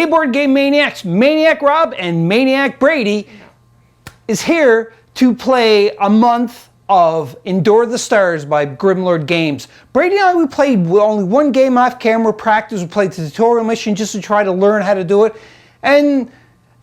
Board Game Maniacs, Maniac Rob and Maniac Brady is here to play a month of Endure the Stars by Grimlord Games. Brady and I, we played only one game off camera, practice. We played the tutorial mission just to try to learn how to do it. And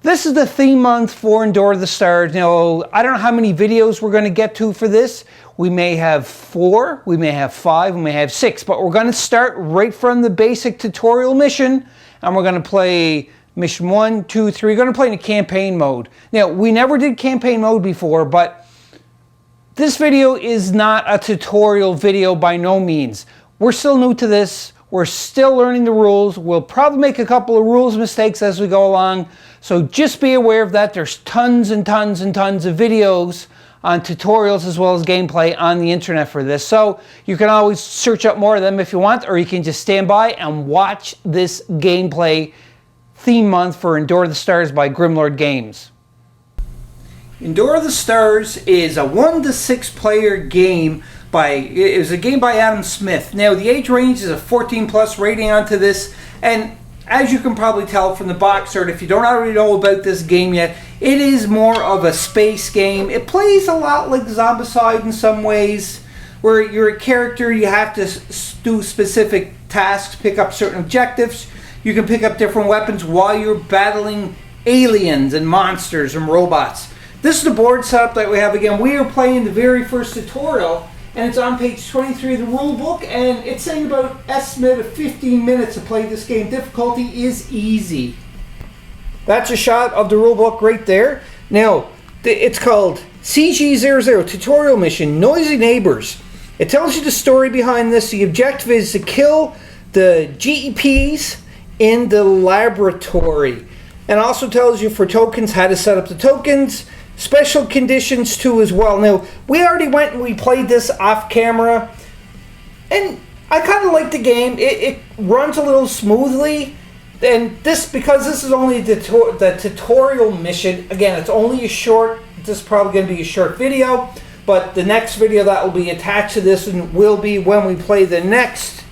this is the theme month for Endure the Stars. Now, I don't know how many videos we're going to get to for this. We may have 4, we may have 5, we may have 6, but we're going to start right from the basic tutorial mission, and we're going to play mission 1, 2, 3. We're going to play in a campaign mode. Now, we never did campaign mode before, but this video is not a tutorial video by no means. We're still new to this. We're still learning the rules. We'll probably make a couple of rules mistakes as we go along. So just be aware of that. There's tons and tons and tons of videos on tutorials as well as gameplay on the internet for this. So you can always search up more of them if you want, or you can just stand by and watch this gameplay theme month for Endure the Stars by Grimlord Games. Endure the Stars is a 1 to 6 player game it was a game by Adam Smith. Now the age range is a 14 plus rating onto this, and as you can probably tell from the box art, if you don't already know about this game yet, it is more of a space game. It plays a lot like Zombicide in some ways, where you're a character, you have to do specific tasks, pick up certain objectives. You can pick up different weapons while you're battling aliens and monsters and robots. This is the board setup that we have. Again, we are playing the very first tutorial, and it's on page 23 of the rule book, and it's saying about estimate of 15 minutes to play this game. Difficulty is easy. That's a shot of the rule book right there. Now, it's called CG00 Tutorial Mission, Noisy Neighbors. It tells you the story behind this. The objective is to kill the GEPs in the laboratory. And also tells you for tokens how to set up the tokens. Special conditions too as well. Now, we already went and we played this off camera, and I kind of like the game. It runs a little smoothly, and because this is only the tutorial mission, again, it's only a short, this is probably going to be a short video, but the next video that will be attached to this and will be when we play the next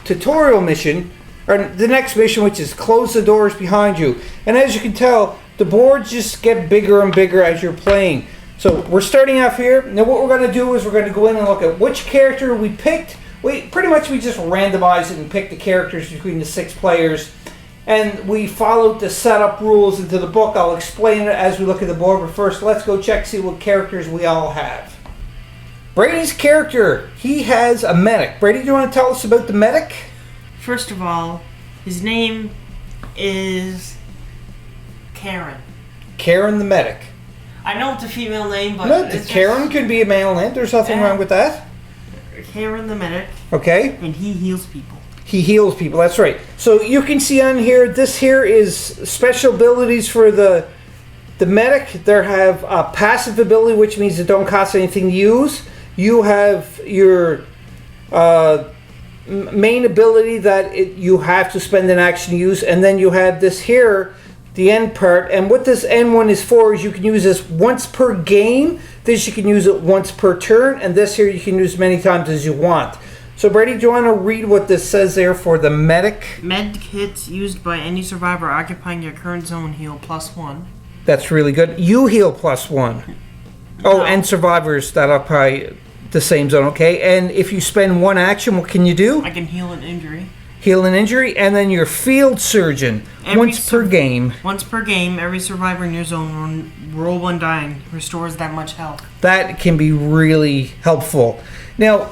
tutorial mission, or the next mission, which is close the doors behind you. And as you can tell, the boards just get bigger and bigger as you're playing. So we're starting off here. Now what we're going to do is we're going to go in and look at which character we picked. We just randomize it and pick the characters between the 6 players. And we followed the setup rules into the book. I'll explain it as we look at the board. But first, let's go check, see what characters we all have. Brady's character, he has a medic. Brady, do you want to tell us about the medic? First of all, his name is Karen. Karen the medic. I know it's a female name, but no, Karen could be a male name. There's nothing wrong with that. Karen the medic. Okay. And he heals people. He heals people, that's right. So you can see on here, this here is special abilities for the medic. They have a passive ability, which means it don't cost anything to use. You have your main ability that you have to spend an action to use, and then you have this here, the end part. And what this end one is for is you can use this once per game. This you can use it once per turn, and this here you can use many times as you want. So Brady, do you want to read what this says there for the medic? Med kits used by any survivor occupying your current zone heal +1. That's really good. You heal +1. Oh, and survivors that occupy the same zone, okay? And if you spend one action, what can you do? I can heal an injury. Heal an injury, and then your field surgeon, once per game. Once per game, every survivor in your zone roll 1 die and restores that much health. That can be really helpful. Now,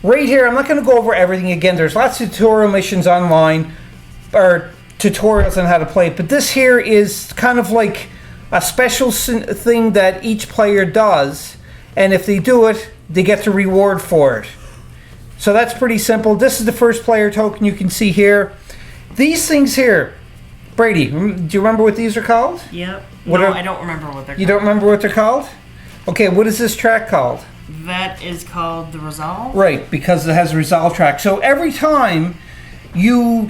right here, I'm not going to go over everything again. There's lots of tutorial missions online, or tutorials on how to play, but this here is kind of like a special thing that each player does, and if they do it, they get the reward for it. So that's pretty simple. This is the first player token you can see here. These things here, Brady, do you remember what these are called? Yep. I don't remember what they're called. You don't remember what they're called? Okay, what is this track called? That is called the Resolve. Right, because it has a resolve track. So every time you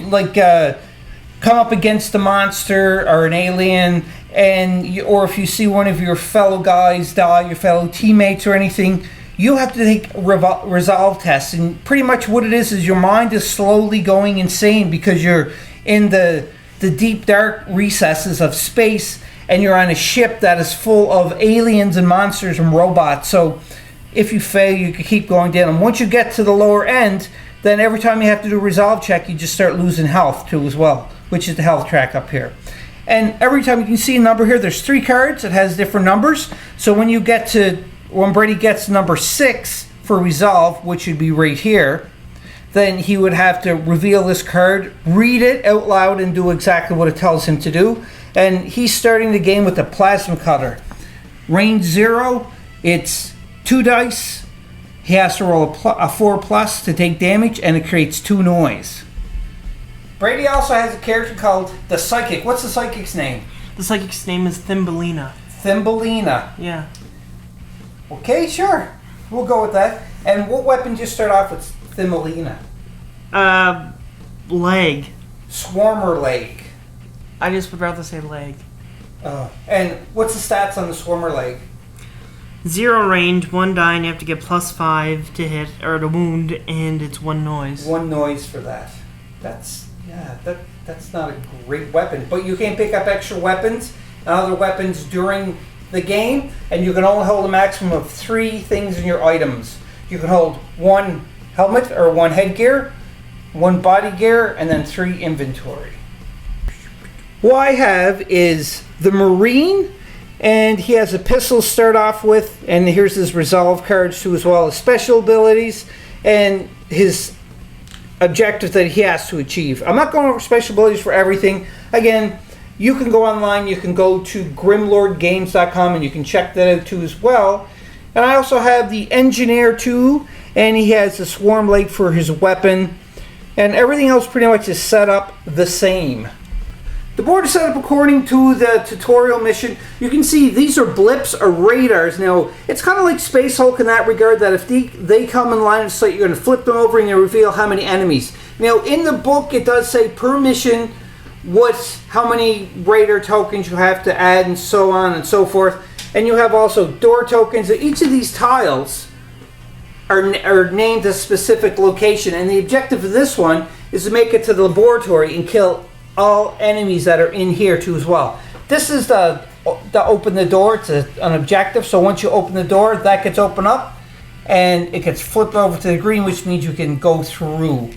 come up against a monster or an alien, or if you see one of your fellow guys die, your fellow teammates or anything, you have to take resolve tests. And pretty much what it is your mind is slowly going insane because you're in the the deep dark recesses of space, and you're on a ship that is full of aliens and monsters and robots. So if you fail, you can keep going down. And once you get to the lower end, then every time you have to do a resolve check, you just start losing health too as well, which is the health track up here. And every time you can see a number here, there's 3 cards. It has different numbers. So when Brady gets number 6 for resolve, which would be right here, then he would have to reveal this card, read it out loud, and do exactly what it tells him to do. And he's starting the game with a plasma cutter. Range 0, it's 2 dice. He has to roll a 4+ to take damage, and it creates 2 noise. Brady also has a character called the Psychic. What's the Psychic's name? The psychic's name is Thumbelina. Thumbelina. Yeah. Okay, sure. We'll go with that. And what weapon do you start off with Thumbelina? Leg. Swarmer leg. I just would rather say leg. And what's the stats on the Swarmer leg? 0 range, 1 die, and you have to get +5 to hit or to wound, and it's 1 noise. 1 noise for that. That's not a great weapon. But you can pick up extra weapons and other weapons during the game, and you can only hold a maximum of 3 things in your items. You can hold 1 helmet or 1 headgear, 1 body gear, and then 3 inventory. What I have is the Marine, and he has a pistol to start off with, and here's his resolve cards too, as well as special abilities and his objective that he has to achieve. I'm not going over special abilities for everything. Again, you can go online, you can go to grimlordgames.com, and you can check that out too as well. And I also have the Engineer too, and he has the Swarm leg for his weapon, and everything else pretty much is set up the same. The board is set up according to the tutorial mission. You can see these are blips or radars. Now, it's kind of like Space Hulk in that regard, that if they come in line of sight, you're going to flip them over and you reveal how many enemies. Now, in the book, it does say per mission how many radar tokens you have to add and so on and so forth. And you have also door tokens. Each of these tiles are named a specific location. And the objective of this one is to make it to the laboratory and kill all enemies that are in here too as well. This is the open the door. It's an objective. So once you open the door, that gets opened up and it gets flipped over to the green, which means you can go through.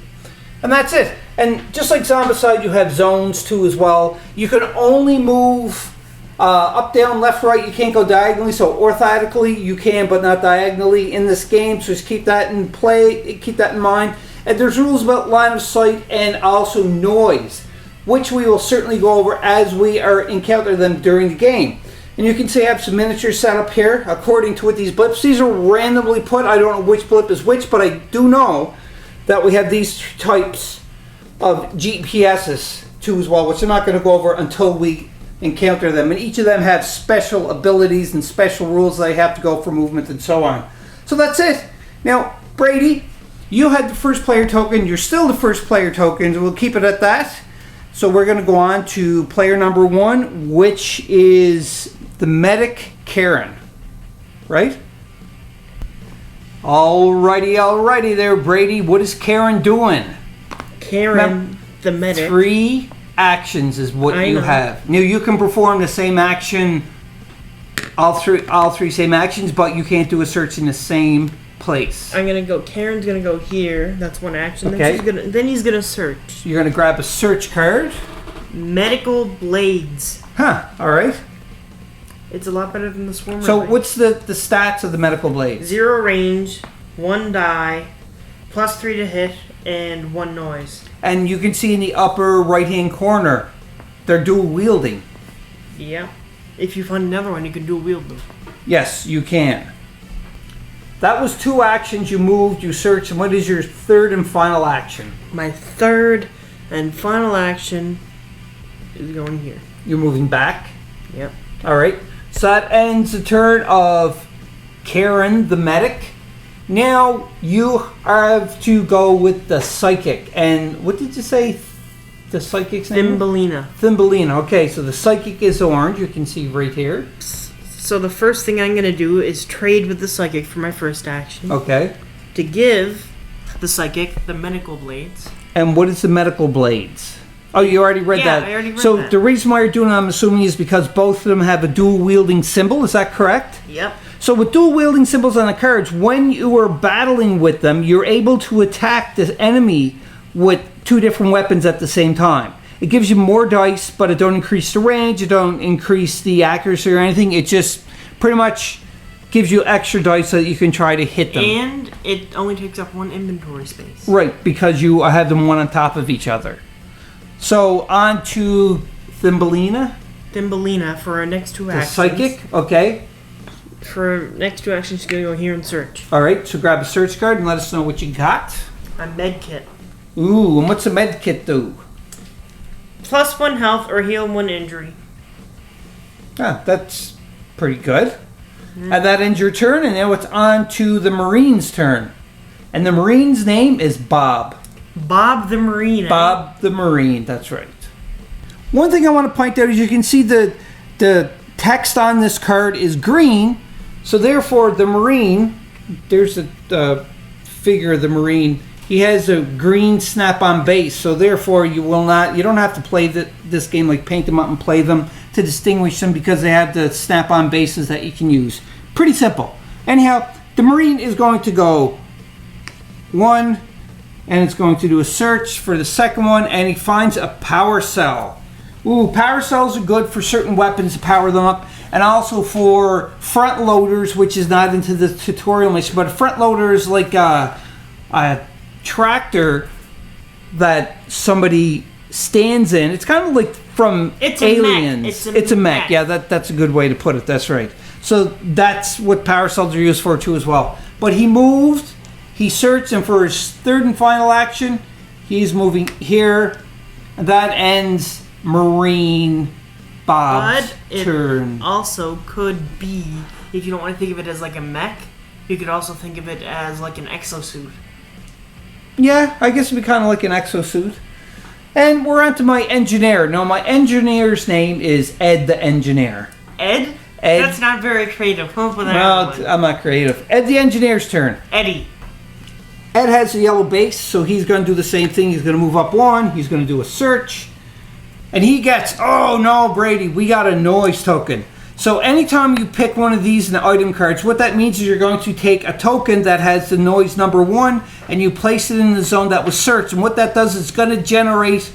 And that's it. And just like Zombicide, you have zones too as well. You can only move up, down, left, right. You can't go diagonally. So orthogonally you can, but not diagonally in this game. So just keep that in play. Keep that in mind. And there's rules about line of sight and also noise, which we will certainly go over as we encounter them during the game. And you can see I have some miniatures set up here according to what these blips. These are randomly put. I don't know which blip is which, but I do know that we have these types of GPSs too as well, which I'm not going to go over until we encounter them. And each of them have special abilities and special rules they have to go for movement and so on. So that's it. Now, Brady, you had the first player token. You're still the first player token. We'll keep it at that. So we're going to go on to player number 1, which is the medic Karen, right? Alrighty there, Brady. What is Karen doing? Karen, the medic. 3 actions is what you have. Now you can perform the same action, all three same actions, but you can't do a search in the same place. Karen's gonna go here. That's 1 action. Okay. Then he's gonna search. You're gonna grab a search card. Medical blades. Huh. All right. It's a lot better than the Swarmer. So blade. what's the stats of the medical blades? 0 range, 1 die, +3 to hit, and 1 noise. And you can see in the upper right-hand corner, they're dual wielding. Yeah. If you find another one, you can dual wield them. Yes, you can. That was 2 actions. You moved, you searched, and what is your 3rd and final action? My 3rd and final action is going here. You're moving back? Yep. Alright. So that ends the turn of Karen the medic. Now you have to go with the psychic. And what did you say the psychic's name? Thumbelina. Thumbelina. Okay, so the psychic is orange. You can see right here. So the first thing I'm going to do is trade with the psychic for my first action. Okay. To give the psychic the medical blades. And what is the medical blades? Oh, you already read Yeah, that. I already read so that. the reason why you're doing it, I'm assuming, is because both of them have a dual wielding symbol. Is that correct? Yep. So with dual wielding symbols on the cards, when you are battling with them, you're able to attack the enemy with two different weapons at the same time. It gives you more dice, but it don't increase the range, it don't increase the accuracy or anything. It just pretty much gives you extra dice so that you can try to hit them. And it only takes up one inventory space. Right, because you have them one on top of each other. So on to Thumbelina. Thumbelina for our next two The actions. psychic, okay. For next two actions, you're going to go here and search. All right, so grab a search card and let us know what you got. A med kit. Ooh, and what's a med kit do? Plus 1 health or heal 1 injury. Ah, that's pretty good. And that ends your turn, and now it's on to the Marine's turn. And the Marine's name is Bob. Bob the Marine. Bob the Marine, that's right. One thing I want to point out is you can see the text on this card is green, so therefore the Marine, there's a figure of the Marine, he has a green snap-on base, so therefore you don't have to play this game like paint them up and play them to distinguish them because they have the snap-on bases that you can use. Pretty simple. Anyhow, the Marine is going to go 1, and it's going to do a search for the second one, and he finds a power cell. Ooh, power cells are good for certain weapons to power them up, and also for front loaders, which is not into the tutorial mission, but a front loader is like a tractor that somebody stands in. It's kind of like from Aliens. It's a mech. Yeah, that's a good way to put it. That's right. So that's what power cells are used for too as well. But he moved, he searched, and for his third and final action, he's moving here. And that ends Marine Bob's turn. Also could be, if you don't want to think of it as like a mech, you could also think of it as like an exosuit. Yeah, I guess it'd be kind of like an exosuit. And we're on to my engineer. Now, my engineer's name is Ed the Engineer. Ed? Ed. That's not very creative. Come up with another Well, one. I'm not creative. Ed the Engineer's turn. Eddie. Ed has a yellow base, so he's going to do the same thing. He's going to move up 1. He's going to do a search. And he gets, oh no, Brady, we got a noise token. So anytime you pick one of these in the item cards, what that means is you're going to take a token that has the noise number 1 and you place it in the zone that was searched. And what that does is it's going to generate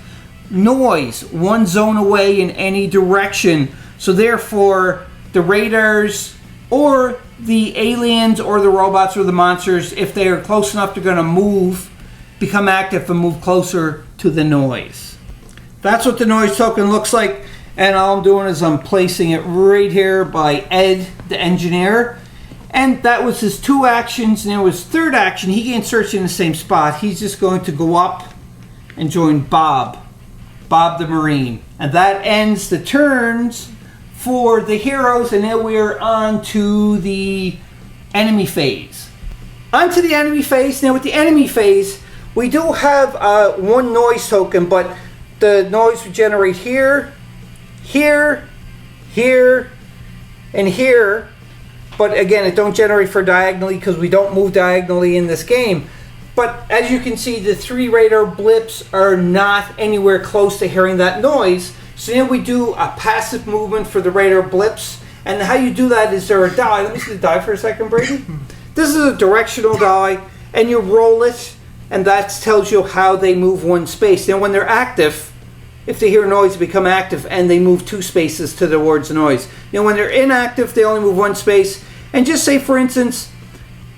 noise 1 zone away in any direction. So therefore, the radars or the aliens or the robots or the monsters, if they are close enough, they're going to become active and move closer to the noise. That's what the noise token looks like. And all I'm doing is I'm placing it right here by Ed, the Engineer. And that was his 2 actions. And his third action, he can search in the same spot. He's just going to go up and join Bob the Marine. And that ends the turns for the heroes. And now we're on to the enemy phase. On to the enemy phase. Now with the enemy phase, we do have 1 noise token, but the noise would generate here, here, here, and here. But again, it don't generate for diagonally because we don't move diagonally in this game. But as you can see, the 3 radar blips are not anywhere close to hearing that noise. So now we do a passive movement for the radar blips. And how you do that is there a die. Let me see the die for a second, Brady. This is a directional die, and you roll it, and that tells you how they move 1 space. Now when they're active, if they hear noise, they become active, and they move 2 spaces towards the noise. Now, when they're inactive, they only move 1 space. And just say, for instance,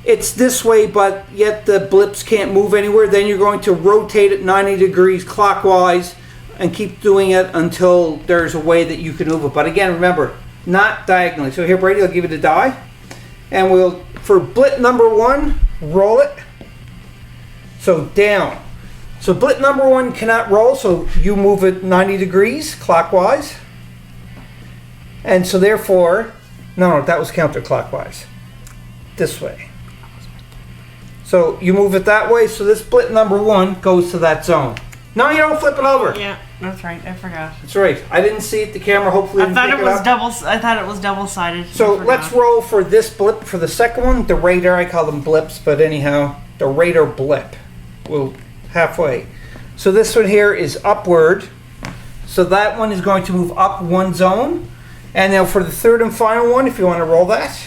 it's this way, but yet the blips can't move anywhere. Then you're going to rotate it 90 degrees clockwise and keep doing it until there's a way that you can move it. But again, remember, not diagonally. So here, Brady, I'll give you the die. And we'll, for blip number 1, roll it. So down. So blip number 1 cannot roll, so you move it 90 degrees clockwise. And so therefore, no, that was counterclockwise. This way. So you move it that way, so this blip number 1 goes to that zone. No, you don't flip it over. Yeah, that's right. I forgot. That's right. I didn't see it, the camera hopefully didn't pick it up. I thought it was double-sided. So let's roll for this blip for the second one. The radar, I call them blips, but anyhow, the radar blip. We'll halfway. So this one here is upward. So that one is going to move up 1 zone. And now for the third and final one, if you want to roll that.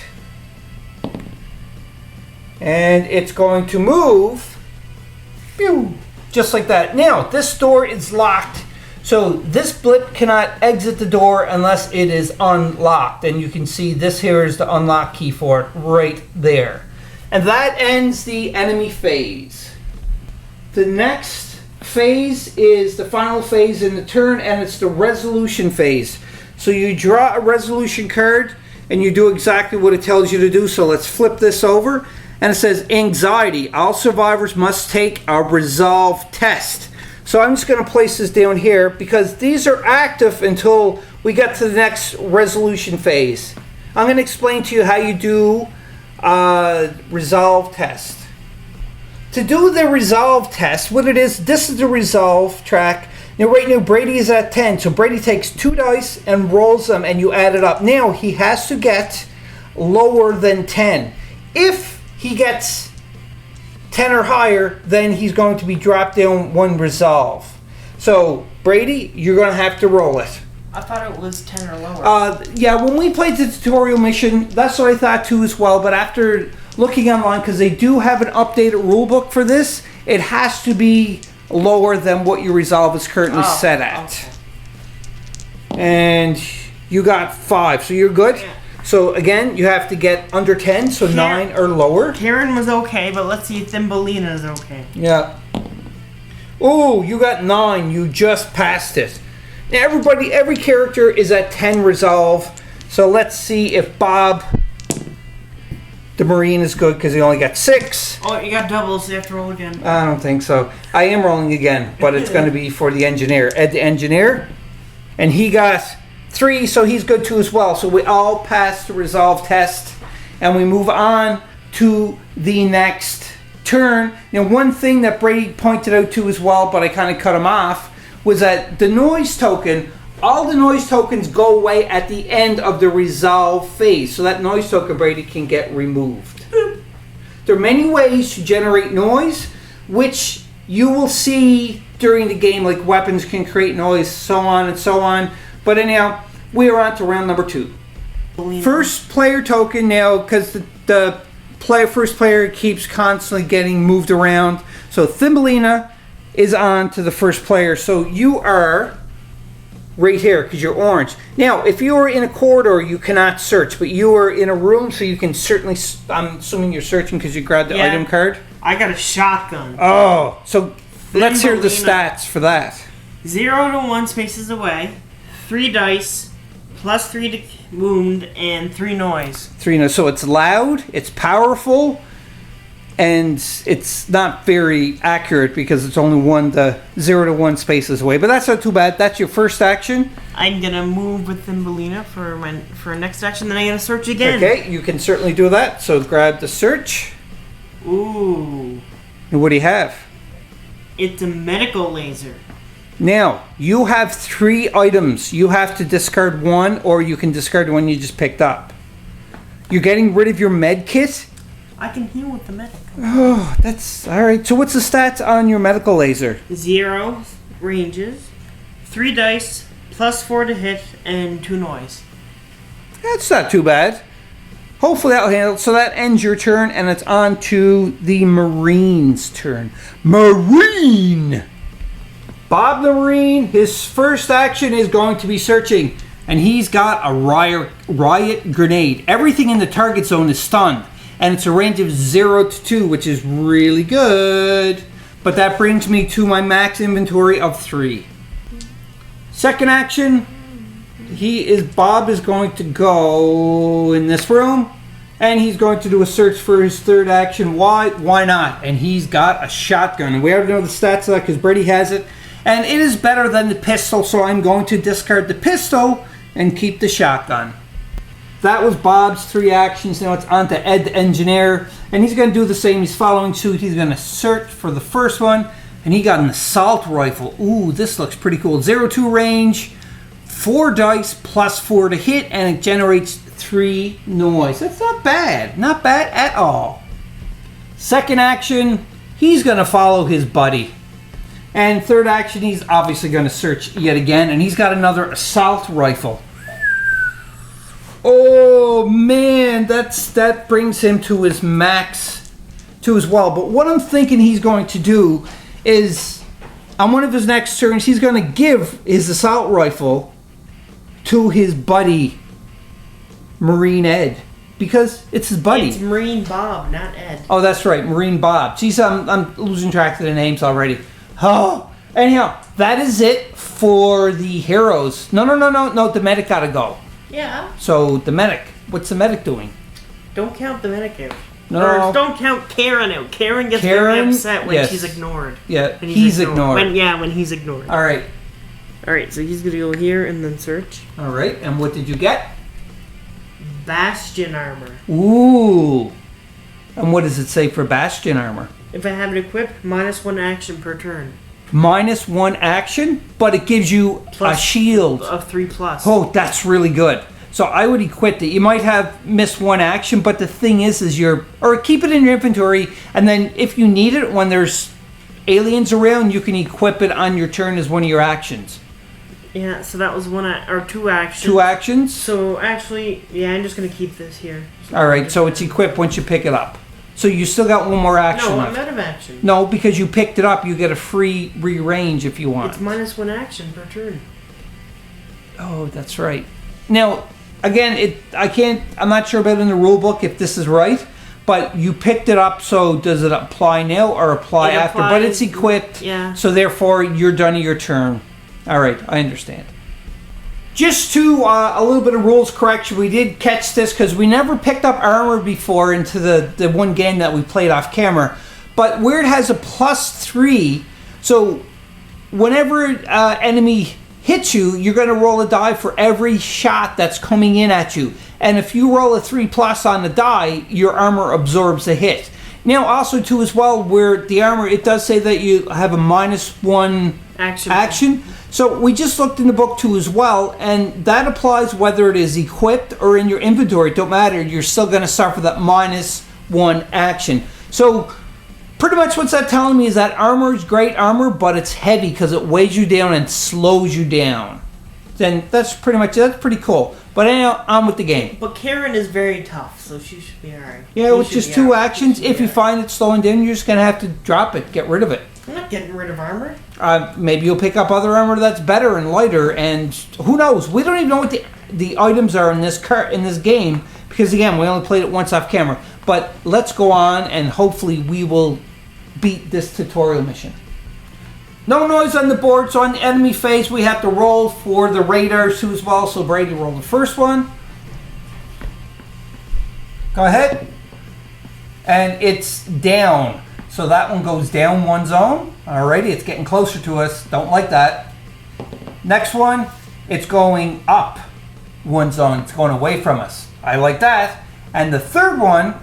And it's going to move, pew, just like that. Now, this door is locked. So this blip cannot exit the door unless it is unlocked. And you can see this here is the unlock key for it right there. And that ends the enemy phase. The next phase is the final phase in the turn, and it's the resolution phase. So you draw a resolution card and you do exactly what it tells you to do. So let's flip this over. And it says anxiety. All survivors must take a resolve test. So I'm just going to place this down here because these are active until we get to the next resolution phase. I'm going to explain to you how you do a resolve test. To do the resolve test, what it is, this is the resolve track. Now right now Brady is at 10, so Brady takes 2 dice and rolls them and you add it up. Now he has to get lower than 10. If he gets 10 or higher, then he's going to be dropped down 1 resolve. So Brady, you're going to have to roll it. I thought it was 10 or lower. Yeah, when we played the tutorial mission, that's what I thought too as well. But after looking online, because they do have an updated rule book for this, it has to be lower than what your resolve is currently set at. Okay. And you got 5, so you're good. Yeah. So again, you have to get under 10, so 9 or lower. Karen was okay, but let's see if Thumbelina is okay. Yeah. Oh, you got 9. You just passed it. Now every character is at 10 resolve. So let's see if Bob, the Marine, is good because he only got 6. Oh, you got doubles, so you have to roll again. I don't think so. I am rolling again, but it's going to be for the engineer. Ed the engineer. And he got 3, so he's good too as well. So we all pass the resolve test and we move on to the next turn. Now one thing that Brady pointed out too as well, but I kind of cut him off, was that the noise token, all the noise tokens go away at the end of the resolve phase. So that noise token, Brady, can get removed. There are many ways to generate noise, which you will see during the game, like weapons can create noise, so on and so on. But anyhow, we are on to round number 2. First player token now, because the first player keeps constantly getting moved around. So Thumbelina is on to the first player. So you are right here because you're orange. Now, if you are in a corridor, you cannot search, but you are in a room, so you can certainly, I'm assuming you're searching because you grabbed the item card. I got a shotgun. Oh, so let's hear the stats for that. 0 to 1 spaces away, 3 dice, plus 3 to wound, and 3 noise. 3 noise. So it's loud, it's powerful, and it's not very accurate because it's only 0 to 1 spaces away. But that's not too bad. That's your first action. I'm gonna move with Thumbelina for next action. Then I'm gonna search again. Okay, you can certainly do that. So grab the search. Ooh. And what do you have? It's a medical laser. Now you have 3 items. You have to discard 1, or you can discard the one you just picked up. You're getting rid of your med kit. I can heal with the medical. Oh, that's all right. So what's the stats on your medical laser? 0 ranges, 3 dice, plus 4 to hit, and 2 noise. That's not too bad. Hopefully that'll handle it. So that ends your turn, and it's on to the Marine's turn. Marine! Bob the Marine, his first action is going to be searching, and he's got a riot grenade. Everything in the target zone is stunned. And it's a range of 0 to 2, which is really good. But that brings me to my max inventory of 3. Second action, Bob is going to go in this room. And he's going to do a search for his third action. Why? Why not? And he's got a shotgun. And we already know the stats of that because Brady has it. And it is better than the pistol, so I'm going to discard the pistol and keep the shotgun. That was Bob's 3 actions. Now it's on to Ed the Engineer. And he's going to do the same. He's following suit. He's going to search for the first one. And he got an assault rifle. Ooh, this looks pretty cool. 0-2 range, 4 dice, plus 4 to hit. And it generates 3 noise. That's not bad. Not bad at all. Second action, he's going to follow his buddy. And third action, he's obviously going to search yet again, and he's got another assault rifle. Oh man, that brings him to his max, to his well. But what I'm thinking he's going to do is, on one of his next turns, he's going to give his assault rifle to his buddy, Marine Ed. Because it's his buddy. It's Marine Bob, not Ed. Oh, that's right, Marine Bob. Jeez, I'm losing track of the names already. Oh, anyhow, that is it for the heroes. No, the medic gotta go. Yeah. So, the medic. What's the medic doing? Don't count the medic out. No. Or don't count Karen out. Karen gets very upset when she's ignored. Yeah, he's ignored. When he's ignored. Alright. Alright, so he's gonna go here and then search. Alright, and what did you get? Bastion armor. Ooh. And what does it say for Bastion armor? If I have it equipped, -1 action per turn. -1 action, but it gives you a shield of 3+. Oh, that's really good. So I would equip it. You might have missed 1 action, but the thing is or keep it in your inventory, and then if you need it when there's aliens around, you can equip it on your turn as one of your actions. Yeah, so that was 2 actions. 2 actions? So actually, yeah, I'm just gonna keep this here. Alright, so it's equipped once you pick it up. So you still got 1 more action No, left. I'm out of action. No, because you picked it up, you get a free rearrange if you want. It's -1 action per turn. Oh, that's right. Now, again, I'm not sure about in the rule book if this is right, but you picked it up, so does it apply now or apply after? But it's equipped, yeah. So therefore you're done of your turn. All right, I understand. Just to a little bit of rules correction, we did catch this because we never picked up armor before into the one game that we played off camera. But where it has a +3, so whenever enemy hits you, you're going to roll a die for every shot that's coming in at you. And if you roll a 3+ on the die, your armor absorbs a hit. Now also too as well, where the armor, it does say that you have a -1 action. So we just looked in the book too as well, and that applies whether it is equipped or in your inventory. It don't matter, you're still going to suffer that -1 action. So pretty much what's that telling me is that armor is great armor, but it's heavy because it weighs you down and slows you down. Then that's pretty cool. But anyhow, on with the game. But Karen is very tough, so she should be alright. Yeah, with just 2 actions, if you find it slowing down, you're just going to have to drop it, get rid of it. I'm not getting rid of armor. Maybe you'll pick up other armor that's better and lighter, and who knows? We don't even know what the items are in this game, because again, we only played it once off camera. But let's go on, and hopefully we will beat this tutorial mission. No noise on the board, so on the enemy phase we have to roll for the radars too as well. So Brady, roll the first one. Go ahead. And it's down. So that one goes down 1 zone. Alrighty, it's getting closer to us. Don't like that. Next one, it's going up 1 zone. It's going away from us. I like that. And the third one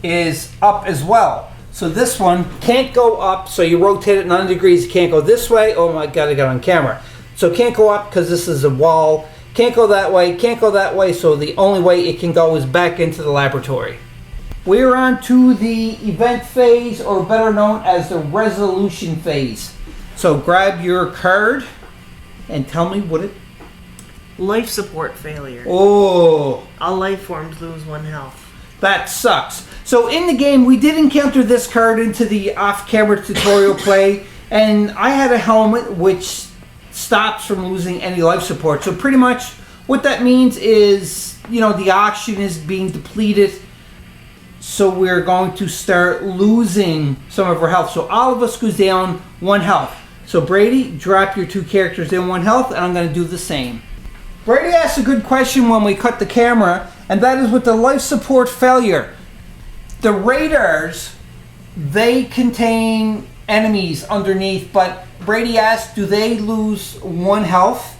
is up as well. So this one can't go up, so you rotate it 90 degrees. You can't go this way. Oh my God, I got it on camera. So it can't go up because this is a wall. Can't go that way, can't go that way, so the only way it can go is back into the laboratory. We're on to the event phase, or better known as the resolution phase. So grab your card and tell me what it... Life support failure. Oh. All life forms lose 1 health. That sucks. So in the game, we did encounter this card into the off-camera tutorial play, and I had a helmet which stops from losing any life support. So pretty much what that means is, the oxygen is being depleted, so we're going to start losing some of our health. So all of us goes down 1 health. So Brady, drop your 2 characters down 1 health, and I'm going to do the same. Brady asked a good question when we cut the camera, and that is with the life support failure. The radars, they contain enemies underneath, but Brady asked, do they lose 1 health?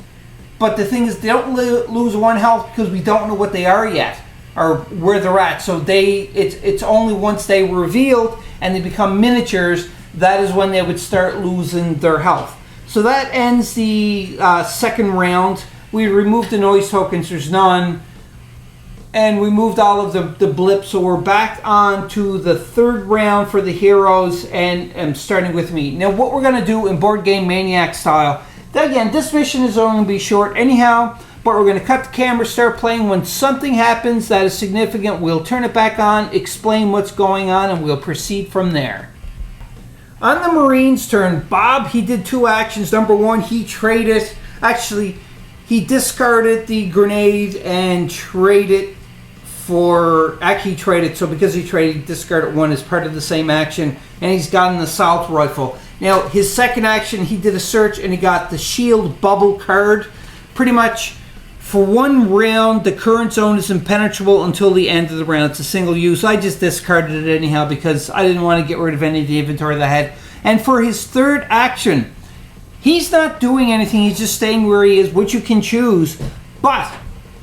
But the thing is, they don't lose 1 health because we don't know what they are yet, or where they're at. So it's only once they revealed and they become miniatures, that is when they would start losing their health. So that ends the second round. We removed the noise tokens, there's none. And we moved all of the blips, so we're back on to the third round for the heroes, and I'm starting with me. Now what we're going to do in Board Game Maniac style, again, this mission is only going to be short anyhow, but we're going to cut the camera, start playing. When something happens that is significant, we'll turn it back on, explain what's going on, and we'll proceed from there. On the Marines' turn, Bob, he did 2 actions. Number 1, he traded, actually, he discarded the grenade and traded for, actually he traded, so because he traded, he discarded 1 as part of the same action, and he's got an assault rifle. Now, his second action, he did a search, and he got the shield bubble card. Pretty much, for 1 round, the current zone is impenetrable until the end of the round. It's a single use. I just discarded it anyhow because I didn't want to get rid of any of the inventory that I had. And for his third action, he's not doing anything. He's just staying where he is, which you can choose. But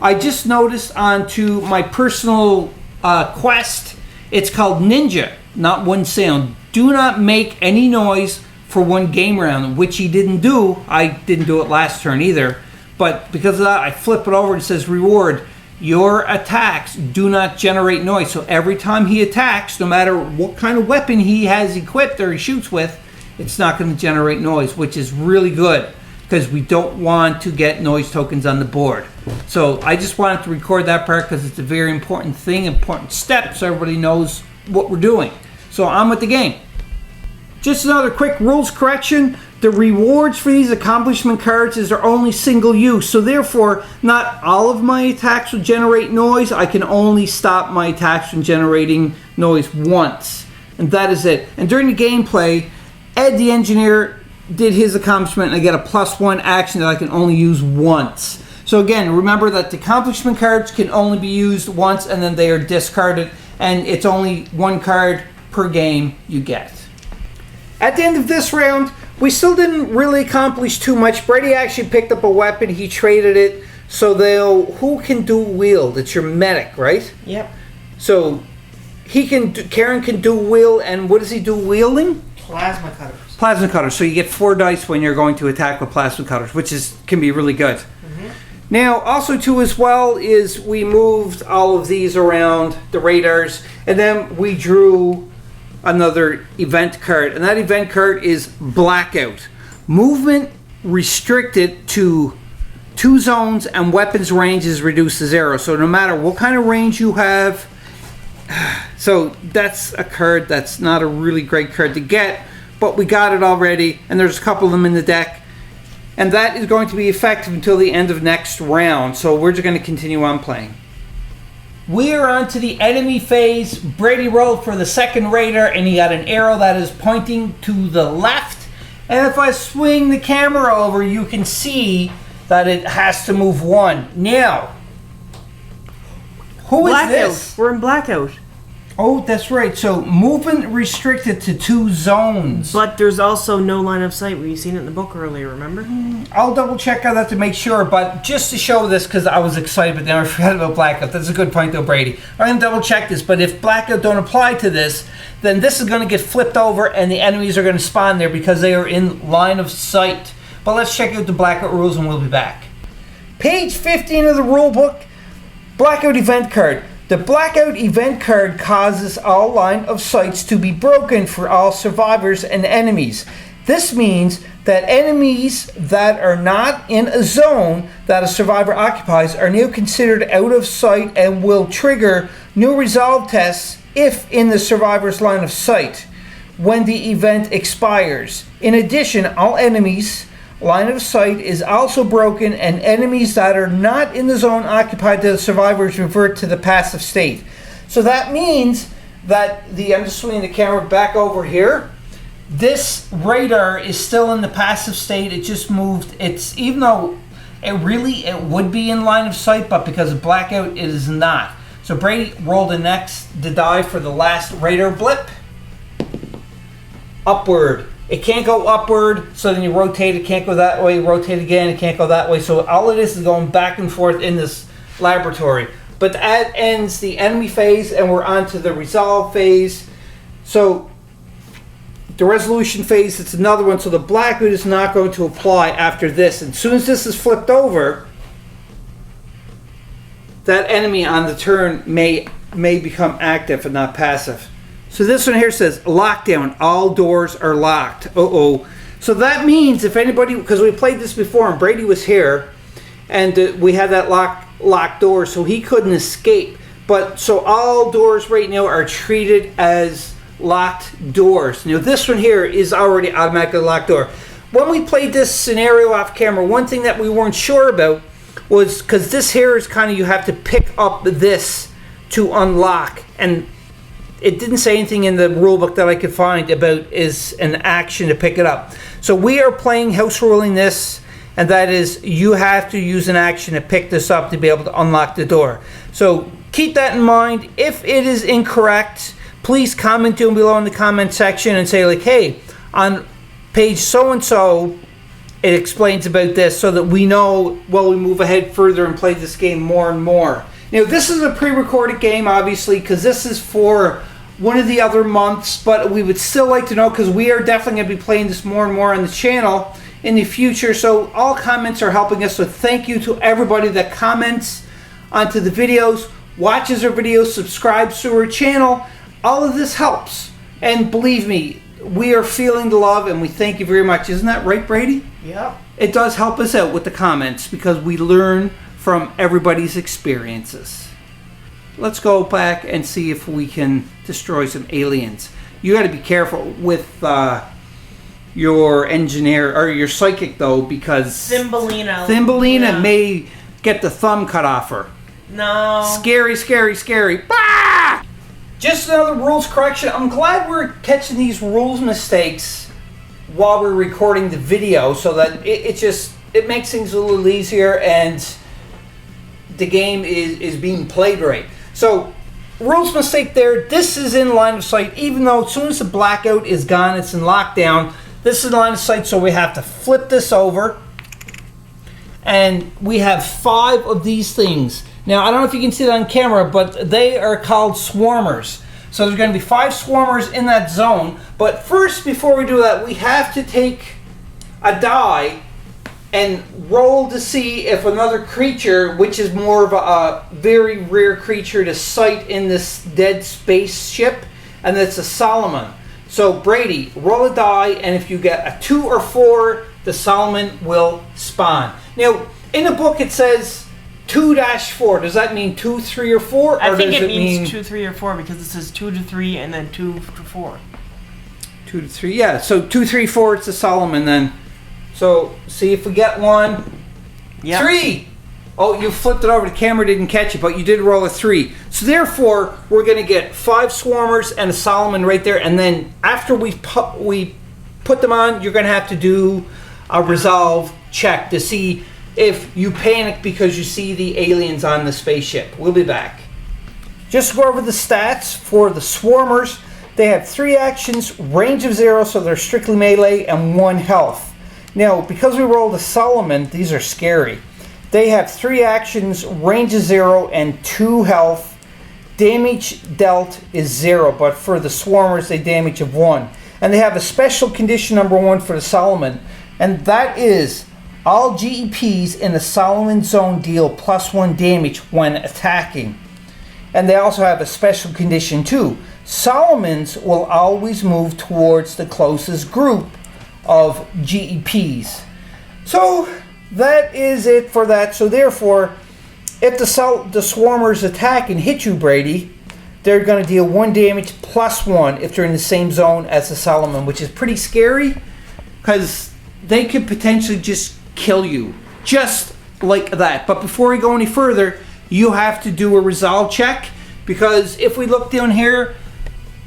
I just noticed onto my personal quest, it's called Ninja, not 1 sound. Do not make any noise for 1 game round, which he didn't do. I didn't do it last turn either. But because of that, I flip it over and it says reward. Your attacks do not generate noise. So every time he attacks, no matter what kind of weapon he has equipped or he shoots with, it's not going to generate noise, which is really good because we don't want to get noise tokens on the board. So I just wanted to record that part because it's a very important thing, important step, so everybody knows what we're doing. So on with the game. Just another quick rules correction. The rewards for these accomplishment cards is they're only single use. So therefore, not all of my attacks will generate noise. I can only stop my attacks from generating noise once. And that is it. And during the gameplay, Ed the engineer did his accomplishment and I get a +1 action that I can only use once. So again, remember that the accomplishment cards can only be used once and then they are discarded. And it's only 1 card per game you get. At the end of this round, we still didn't really accomplish too much. Brady actually picked up a weapon. He traded it. So who can dual wield? It's your medic, right? Yep. So Karen can dual wield, and what is he dual wielding? Plasma cutters. Plasma cutters. So you get 4 dice when you're going to attack with plasma cutters, which can be really good. Mm-hmm. Now, also too as well is we moved all of these around the radars, and then we drew another event card, and that event card is Blackout. Movement restricted to 2 zones and weapons range is reduced to 0. So no matter what kind of range you have, so that's a card that's not a really great card to get, but we got it already, and there's a couple of them in the deck, and that is going to be effective until the end of next round. So we're just going to continue on playing. We are on to the enemy phase. Brady rolled for the second raider, and he got an arrow that is pointing to the left. And if I swing the camera over, you can see that it has to move 1. Now, who is this? We're in Blackout. Oh, that's right. So movement restricted to 2 zones. But there's also no line of sight. We've seen it in the book earlier, remember? I'll double check on that to make sure, but just to show this, because I was excited, but then I forgot about Blackout. That's a good point though, Brady. I'm going to double check this, but if Blackout don't apply to this, then this is going to get flipped over and the enemies are going to spawn there because they are in line of sight. But let's check out the Blackout rules and we'll be back. Page 15 of the rule book, Blackout event card. The Blackout event card causes all line of sights to be broken for all survivors and enemies. This means that enemies that are not in a zone that a survivor occupies are now considered out of sight and will trigger new resolve tests if in the survivor's line of sight when the event expires. In addition, all enemies' line of sight is also broken, and enemies that are not in the zone occupied by the survivors revert to the passive state. So that means that I'm just swinging the camera back over here. This radar is still in the passive state. It just moved. It's, even though it would be in line of sight, but because of Blackout, it is not. So Brady rolled the die for the last radar blip. Upward. It can't go upward, so then you rotate, it can't go that way, rotate again, it can't go that way. So all it is going back and forth in this laboratory. But that ends the enemy phase, and we're on to the resolve phase. So the resolution phase, it's another one, so the Blackout is not going to apply after this. And as soon as this is flipped over, that enemy on the turn may become active and not passive. So this one here says lockdown. All doors are locked. Uh-oh. So that means if anybody, because we played this before and Brady was here, and we had that locked door, so he couldn't escape. But so all doors right now are treated as locked doors. Now this one here is already automatically locked door. When we played this scenario off camera, one thing that we weren't sure about was, because this here is kind of, you have to pick up this to unlock, and it didn't say anything in the rule book that I could find about is an action to pick it up. So we are playing house ruling this, and that is you have to use an action to pick this up to be able to unlock the door. So keep that in mind. If it is incorrect, please comment down below in the comment section and say like, hey, on page so-and-so, it explains about this, so that we know while we move ahead further and play this game more and more. Now, this is a pre-recorded game, obviously, because this is for one of the other months, but we would still like to know, because we are definitely going to be playing this more and more on the channel in the future, so all comments are helping us, so thank you to everybody that comments onto the videos, watches our videos, subscribes to our channel. All of this helps, and believe me, we are feeling the love, and we thank you very much. Isn't that right, Brady? Yep. It does help us out with the comments, because we learn from everybody's experiences. Let's go back and see if we can destroy some aliens. You got to be careful with your engineer or your psychic, though, because Thumbelina may get the thumb cut off her. No. Scary, scary, scary. Bah! Just another rules correction. I'm glad we're catching these rules mistakes while we're recording the video, so that it makes things a little easier and the game is being played right. So, rules mistake there. This is in line of sight, even though as soon as the blackout is gone, it's in lockdown. This is in line of sight, so we have to flip this over. And we have 5 of these things. Now, I don't know if you can see that on camera, but they are called swarmers. So there's going to be 5 swarmers in that zone. But first, before we do that, we have to take a die and roll to see if another creature, which is more of a very rare creature to sight in this dead spaceship, and that's a Solomon. So Brady, roll a die, and if you get a 2 or 4, the Solomon will spawn. Now, in the book it says 2-4. Does that mean 2, 3, or 4? I think it means 2, 3, or 4, because it says 2 to 3 and then 2 to 4. 2 to 3, yeah. So 2, 3, 4, it's a Solomon then. So, see if we get one. Yep. 3! Oh, you flipped it over. The camera didn't catch it, but you did roll a 3. So therefore, we're going to get 5 swarmers and a Solomon right there. And then after we put them on, you're going to have to do a resolve check to see if you panic because you see the aliens on the spaceship. We'll be back. Just to go over the stats for the swarmers. They have 3 actions, range of 0, so they're strictly melee, and 1 health. Now, because we rolled a Solomon, these are scary. They have 3 actions, range of 0, and 2 health. Damage dealt is 0, but for the swarmers, they damage of 1. And they have a special condition number 1 for the Solomon, and that is all GEPs in the Solomon zone deal +1 damage when attacking. And they also have a special condition too. Solomons will always move towards the closest group of GEPs. So that is it for that. So therefore, if the swarmers attack and hit you, Brady, they're going to deal 1 damage +1 if they're in the same zone as the Solomon, which is pretty scary because they could potentially just kill you just like that. But before we go any further, you have to do a resolve check, because if we look down here,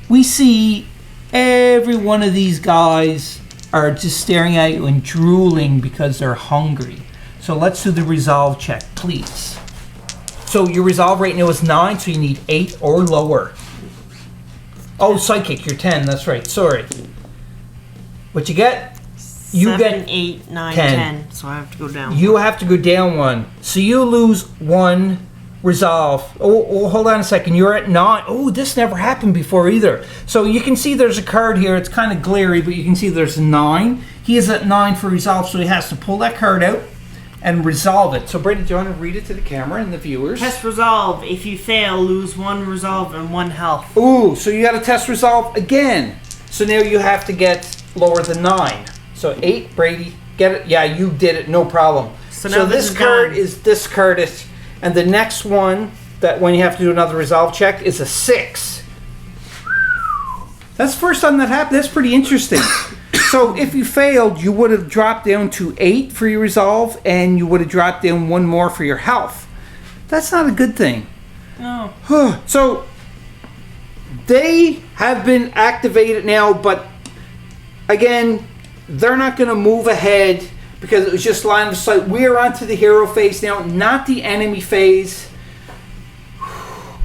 we see every one of these guys are just staring at you and drooling because they're hungry. So let's do the resolve check, please. So your resolve right now is 9, so you need 8 or lower. Oh, psychic, you're 10, that's right, sorry. What you get? You 7, get 8, 9, 10. 10, so I have to go down. You have to go down 1. So you lose 1 resolve. Oh, hold on a second. You're at 9. Oh, this never happened before either. So you can see there's a card here. It's kind of glary, but you can see there's a 9. He is at 9 for resolve, so he has to pull that card out. and resolve it. So Brady, do you want to read it to the camera and the viewers? Test resolve. If you fail, lose 1 resolve and 1 health. Ooh, so you got to test resolve again. So now you have to get lower than 9. So 8, Brady, get it? Yeah, you did it, no problem. So now this card is discarded, and the next one that when you have to do another resolve check is a 6. That's the first time that happened. That's pretty interesting. So if you failed, you would have dropped down to 8 for your resolve, and you would have dropped down 1 more for your health. That's not a good thing. No. So they have been activated now, but again, they're not going to move ahead because it was just line of sight. We are onto the hero phase now, not the enemy phase.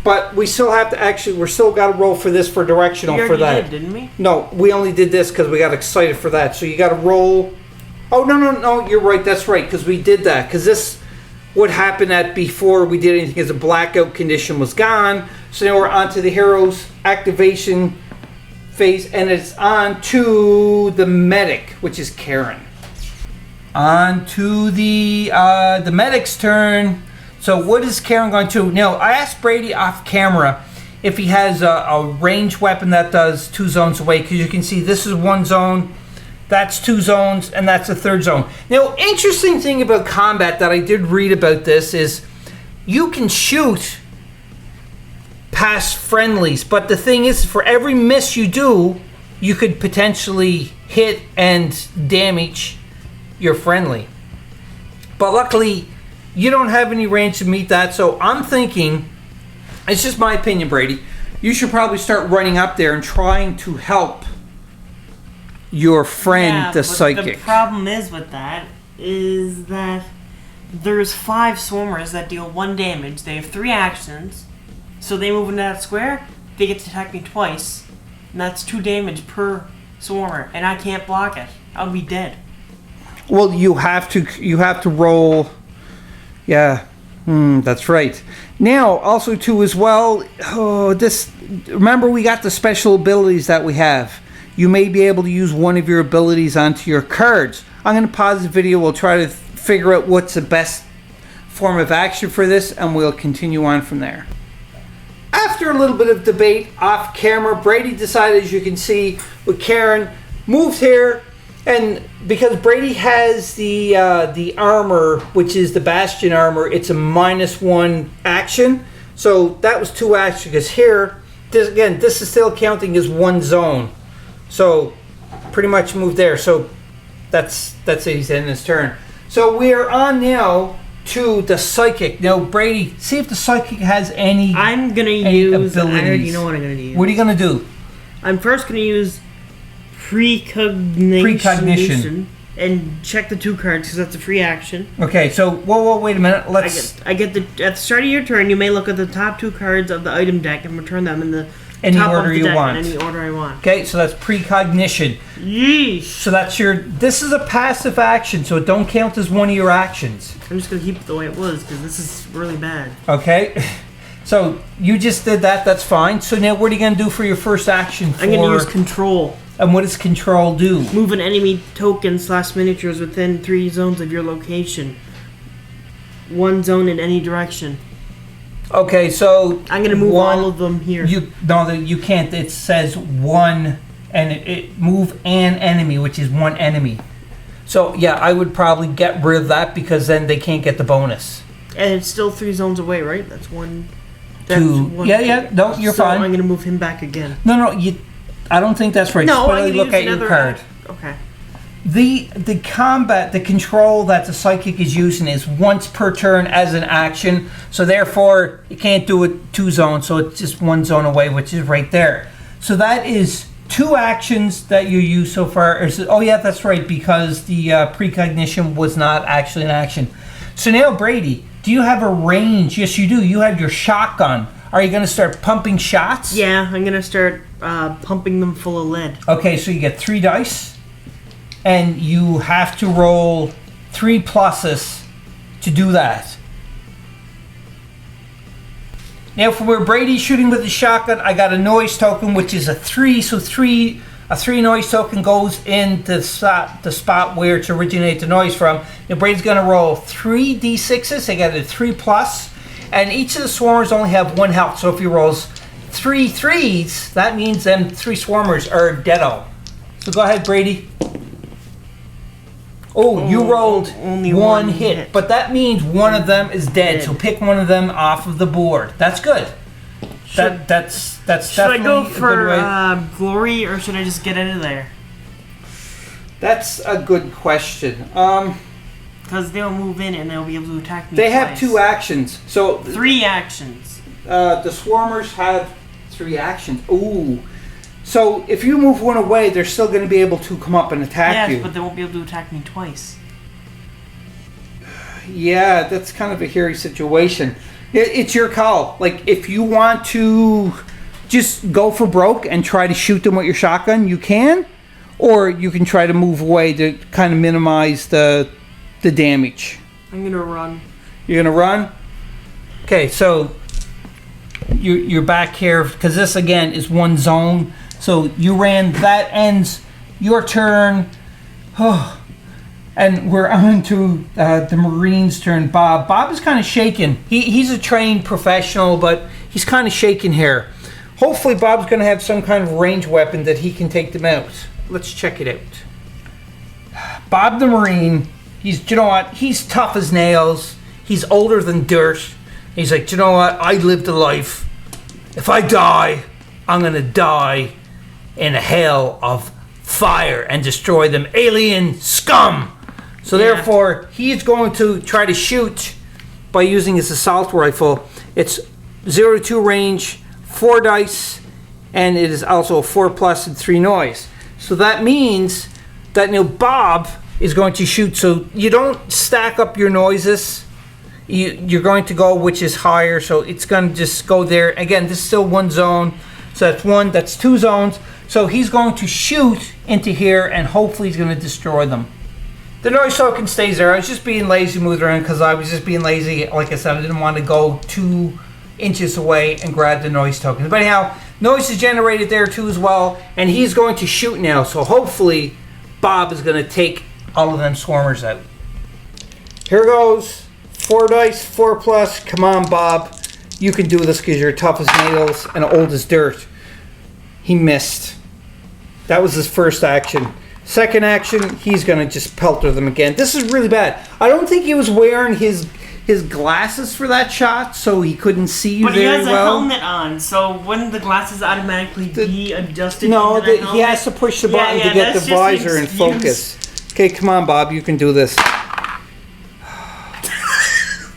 But we still have to we're still got to roll for this for directional for that. Did, didn't we? No, we only did this because we got excited for that. So you got to roll. Oh, no, you're right. That's right, because we did that. Because this would happen at before we did anything because the blackout condition was gone. So now we're on to the heroes activation phase, and it's on to the medic, which is Karen. On to the medic's turn. So what is Karen going to do? Now, I asked Brady off camera if he has a ranged weapon that does 2 zones away, because you can see this is 1 zone, that's 2 zones, and that's a 3rd zone. Now, interesting thing about combat that I did read about this is you can shoot past friendlies, but the thing is, for every miss you do, you could potentially hit and damage your friendly. But luckily, you don't have any range to meet that, so I'm thinking, it's just my opinion, Brady, you should probably start running up there and trying to help your friend, the psychic. The problem is with that is that there's 5 swarmers that deal 1 damage. They have 3 actions, so they move into that square, they get to attack me twice, and that's 2 damage per swarmer, and I can't block it. I'll be dead. Well, you have to roll. Yeah, that's right. Now, also too as well, remember we got the special abilities that we have. You may be able to use one of your abilities onto your cards. I'm going to pause the video. We'll try to figure out what's the best form of action for this, and we'll continue on from there. After a little bit of debate off camera, Brady decided, as you can see, with Karen, moved here. And because Brady has the armor, which is the Bastion armor, it's a -1 action. So that was 2 actions. Because here, this is still counting as 1 zone. So pretty much moved there. So that's it. He's in his turn. So we are on now to the psychic. Now Brady, see if the psychic has any. I'm gonna use abilities. I already know what I'm gonna use. What are you gonna do? I'm first gonna use Precognition and check the 2 cards because that's a free action. Okay, so whoa, wait a minute. I get at the start of your turn. You may look at the top 2 cards of the item deck and return them in the any top order of the you deck want. in any order I want. Okay, so that's precognition. Yeesh. So that's this is a passive action, so it don't count as one of your actions. I'm just gonna keep it the way it was because this is really bad. Okay. So you just did that. That's fine. So now what are you gonna do for your first action? I'm gonna use control. And what does control do? Move an enemy token / miniatures within 3 zones of your location. 1 zone in any direction. Okay, so I'm gonna move all of them here. You can't. It says 1, and it move an enemy, which is 1 enemy. So yeah, I would probably get rid of that because then they can't get the bonus. And it's still 3 zones away, right? That's 1. 2. Yeah. No, you're fine. I'm gonna move him back again. No. I don't think that's right. No, just look at your card. Okay. The control that the psychic is using is once per turn as an action, so therefore you can't do it 2 zones, so it's just 1 zone away, which is right there. So that is 2 actions that you use so far. Oh yeah, that's right, because the precognition was not actually an action. So now, Brady, do you have a range? Yes, you do. You have your shotgun. Are you going to start pumping shots? Yeah, I'm going to start pumping them full of lead. Okay, so you get 3 dice, and you have to roll 3 pluses to do that. Now, for where Brady's shooting with the shotgun, I got a noise token, which is a 3, so 3 A 3 noise token goes in the spot where to originate the noise from. Now Brady's going to roll 3 d6s. They got a 3+, and each of the swarmers only have 1 health. So if he rolls 3 3s, that means them 3 swarmers are deado. So go ahead, Brady. Oh, you rolled only one one hit, but that means one of them is dead. So pick one of them off of the board. That's good. That's Should I definitely go a good for way. glory, or should I just get out of there? That's a good question. Because they'll move in and they'll be able to attack me They twice. have 2 actions. So 3 actions. the swarmers have 3 actions. Ooh. So if you move one away, they're still going to be able to come up and attack you. Yes, but they won't be able to attack me twice. Yeah, that's kind of a hairy situation. It's your call. Like, if you want to just go for broke and try to shoot them with your shotgun, you can. Or you can try to move away to kind of minimize the damage. I'm gonna run. You're gonna run? Okay, so you're back here, because this again is one zone. So you ran, that ends your turn. Oh. And we're on to the Marine's turn. Bob is kind of shaking. He's a trained professional, but he's kind of shaking here. Hopefully Bob's going to have some kind of range weapon that he can take them out. Let's check it out. Bob the Marine, you know what? He's tough as nails. He's older than dirt. He's like, you know what? I lived a life. If I die, I'm going to die in a hell of fire and destroy them alien scum. So therefore, he's going to try to shoot by using his assault rifle. It's 0 to 2 range, 4 dice, and it is also a 4+ and 3 noise. So that means that Bob is going to shoot. So you don't stack up your noises. You're going to go which is higher. So it's going to just go there. Again, this is still one zone. So that's 2 zones. So he's going to shoot into here, and hopefully he's going to destroy them. The noise token stays there. I was just being lazy, moving around, because I was just being lazy. Like I said, I didn't want to go 2 inches away and grab the noise token. But anyhow, noise is generated there too as well, and he's going to shoot now. So hopefully Bob is going to take all of them swarmers out. Here goes. 4 dice, 4+. Come on, Bob. You can do this because you're tough as nails and old as dirt. He missed. That was his first action. Second action, he's going to just pelter them again. This is really bad. I don't think he was wearing his glasses for that shot, so he couldn't see you very well. But he has a helmet on, so wouldn't the glasses automatically be adjusted? No, he has to push the button to get the visor in focus. Okay, come on, Bob. You can do this.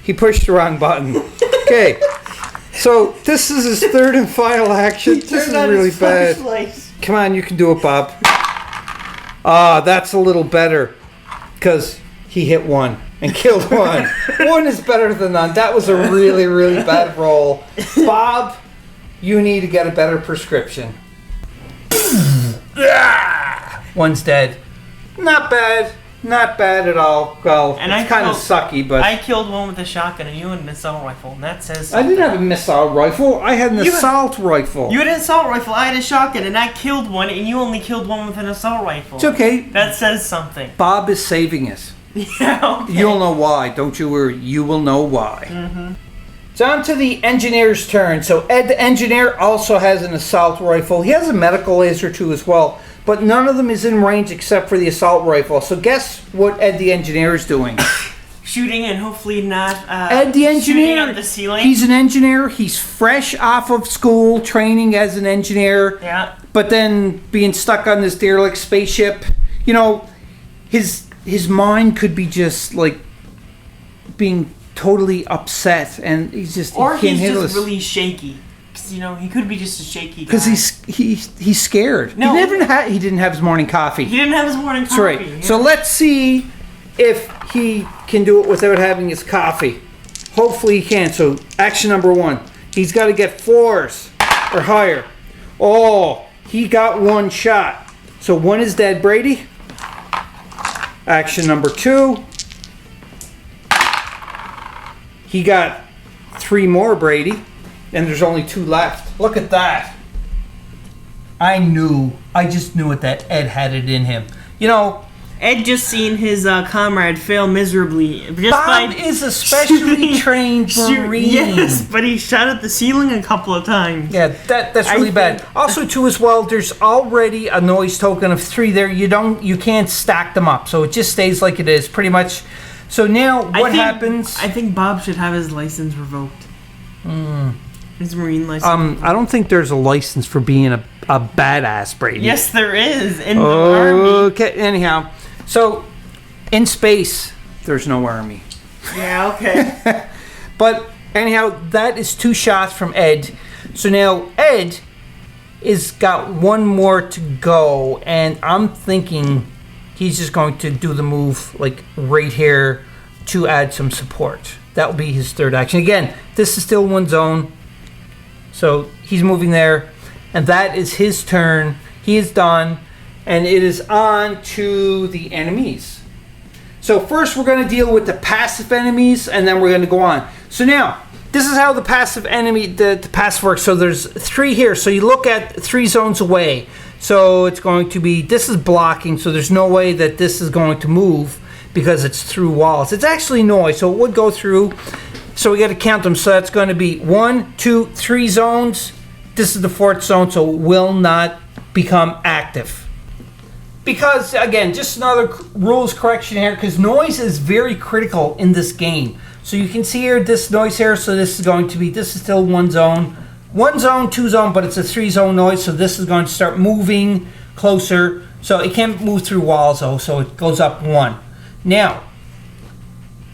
He pushed the wrong button. Okay, so this is his third and final action. This is really bad. Come on, you can do it, Bob. That's a little better, because he hit 1 and killed 1. 1 is better than none. That was a really, really bad roll. Bob, you need to get a better prescription. 1's dead. Not bad. Not bad at all. Well, and it's kind of sucky, but... I killed 1 with a shotgun and you had an assault rifle, and that says something. I didn't have a missile rifle. I had an assault rifle. You had an assault rifle, I had a shotgun, and I killed 1, and you only killed 1 with an assault rifle. It's okay. That says something. Bob is saving us. Yeah, okay. You'll know why. Don't you worry. You will know why. Mm-hmm. It's on to the engineer's turn. So Ed the engineer also has an assault rifle. He has a medical laser too as well. But none of them is in range except for the assault rifle. So guess what Ed the engineer is doing? Shooting, and hopefully not Ed the engineer, shooting at the ceiling. He's an engineer. He's fresh off of school, training as an engineer. Yeah. But then being stuck on this derelict spaceship, you know, his mind could be just like being totally upset, and he's just really shaky. You know, he could be just a shaky guy. Because he's scared. No. He didn't have his morning coffee. He didn't have his morning coffee. That's right. Yeah. So let's see if he can do it without having his coffee. Hopefully he can. So action number 1. He's got to get 4s or higher. Oh, he got 1 shot. So 1 is dead, Brady. Action number 2. He got 3 more, Brady. And there's only 2 left. Look at that. I just knew it that Ed had it in him. Ed just seen his comrade fail miserably. Bob is a specially trained Marine. Yes, but he shot at the ceiling a couple of times. Yeah, that's really bad. Also, too, as well, there's already a noise token of 3 there. You can't stack them up, so it just stays like it is, pretty much. So now, what happens? I think Bob should have his license revoked. His Marine license. I don't think there's a license for being a badass, Brady. Yes, there is in the Army. Okay, anyhow. So, in space, there's no Army. Yeah, okay. But, anyhow, that is 2 shots from Ed. So now, Ed is got 1 more to go, and I'm thinking he's just going to do the move, like, right here to add some support. That will be his 3rd action. Again, this is still 1 zone. So, he's moving there, and that is his turn. He is done. And it is on to the enemies. So first we're going to deal with the passive enemies, and then we're going to go on. So now, this is how the passive enemy, the passive works. So there's 3 here. So you look at 3 zones away. So it's going to be, this is blocking, so there's no way that this is going to move because it's through walls. It's actually noise, so it would go through. So we got to count them. So that's going to be 1, 2, 3 zones. This is the 4th zone, so it will not become active. Because, again, just another rules correction here, because noise is very critical in this game. So you can see here, this noise here, so this is going to be, this is still 1 zone. 1 zone, 2 zone, but it's a 3 zone noise, so this is going to start moving closer. So it can't move through walls, though, so it goes up 1. Now,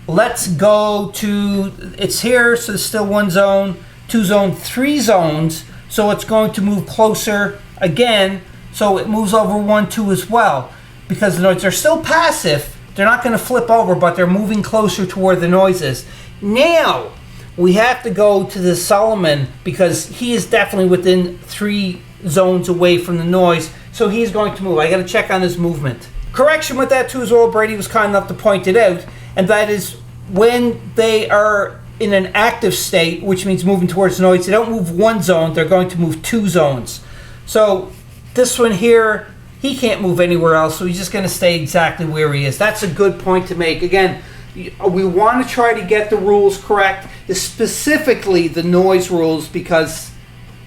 let's go to, it's here, so it's still 1 zone, 2 zone, 3 zones. So it's going to move closer again. So it moves over 1, 2 as well. Because the noise, they're still passive. They're not going to flip over, but they're moving closer to where the noise is. Now, we have to go to the Solomon because he is definitely within 3 zones away from the noise. So he's going to move. I got to check on his movement. Correction with that too as well, Brady was kind enough to point it out. And that is when they are in an active state, which means moving towards the noise, they don't move 1 zone, they're going to move 2 zones. So this one here, he can't move anywhere else, so he's just going to stay exactly where he is. That's a good point to make. Again, we want to try to get the rules correct, specifically the noise rules, because